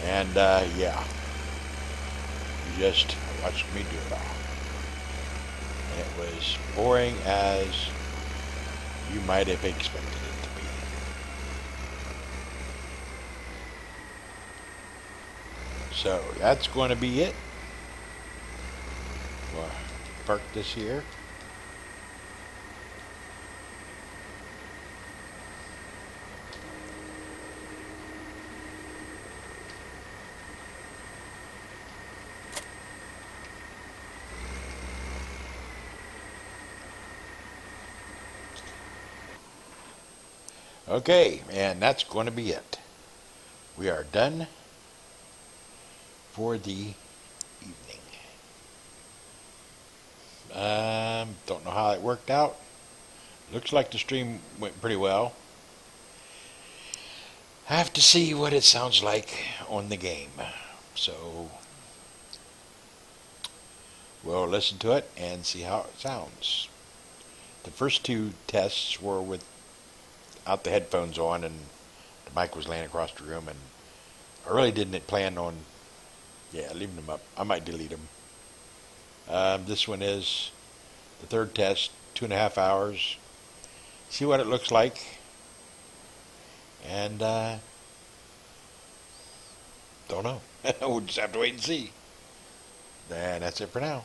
And, yeah, you just watched me do it all. And it was boring as you might have expected it to be. So, that's going to be it. We'll park this here. Okay, and that's going to be it. We are done for the evening. Don't know how it worked out. Looks like the stream went pretty well. Have to see what it sounds like on the game. So we'll listen to it and see how it sounds. The first two tests were without the headphones on, and the mic was laying across the room, and I really didn't plan on, leaving them up. I might delete them. This one is the third test, 2.5 hours. See what it looks like, and don't know. We'll just have to wait and see. And that's it for now.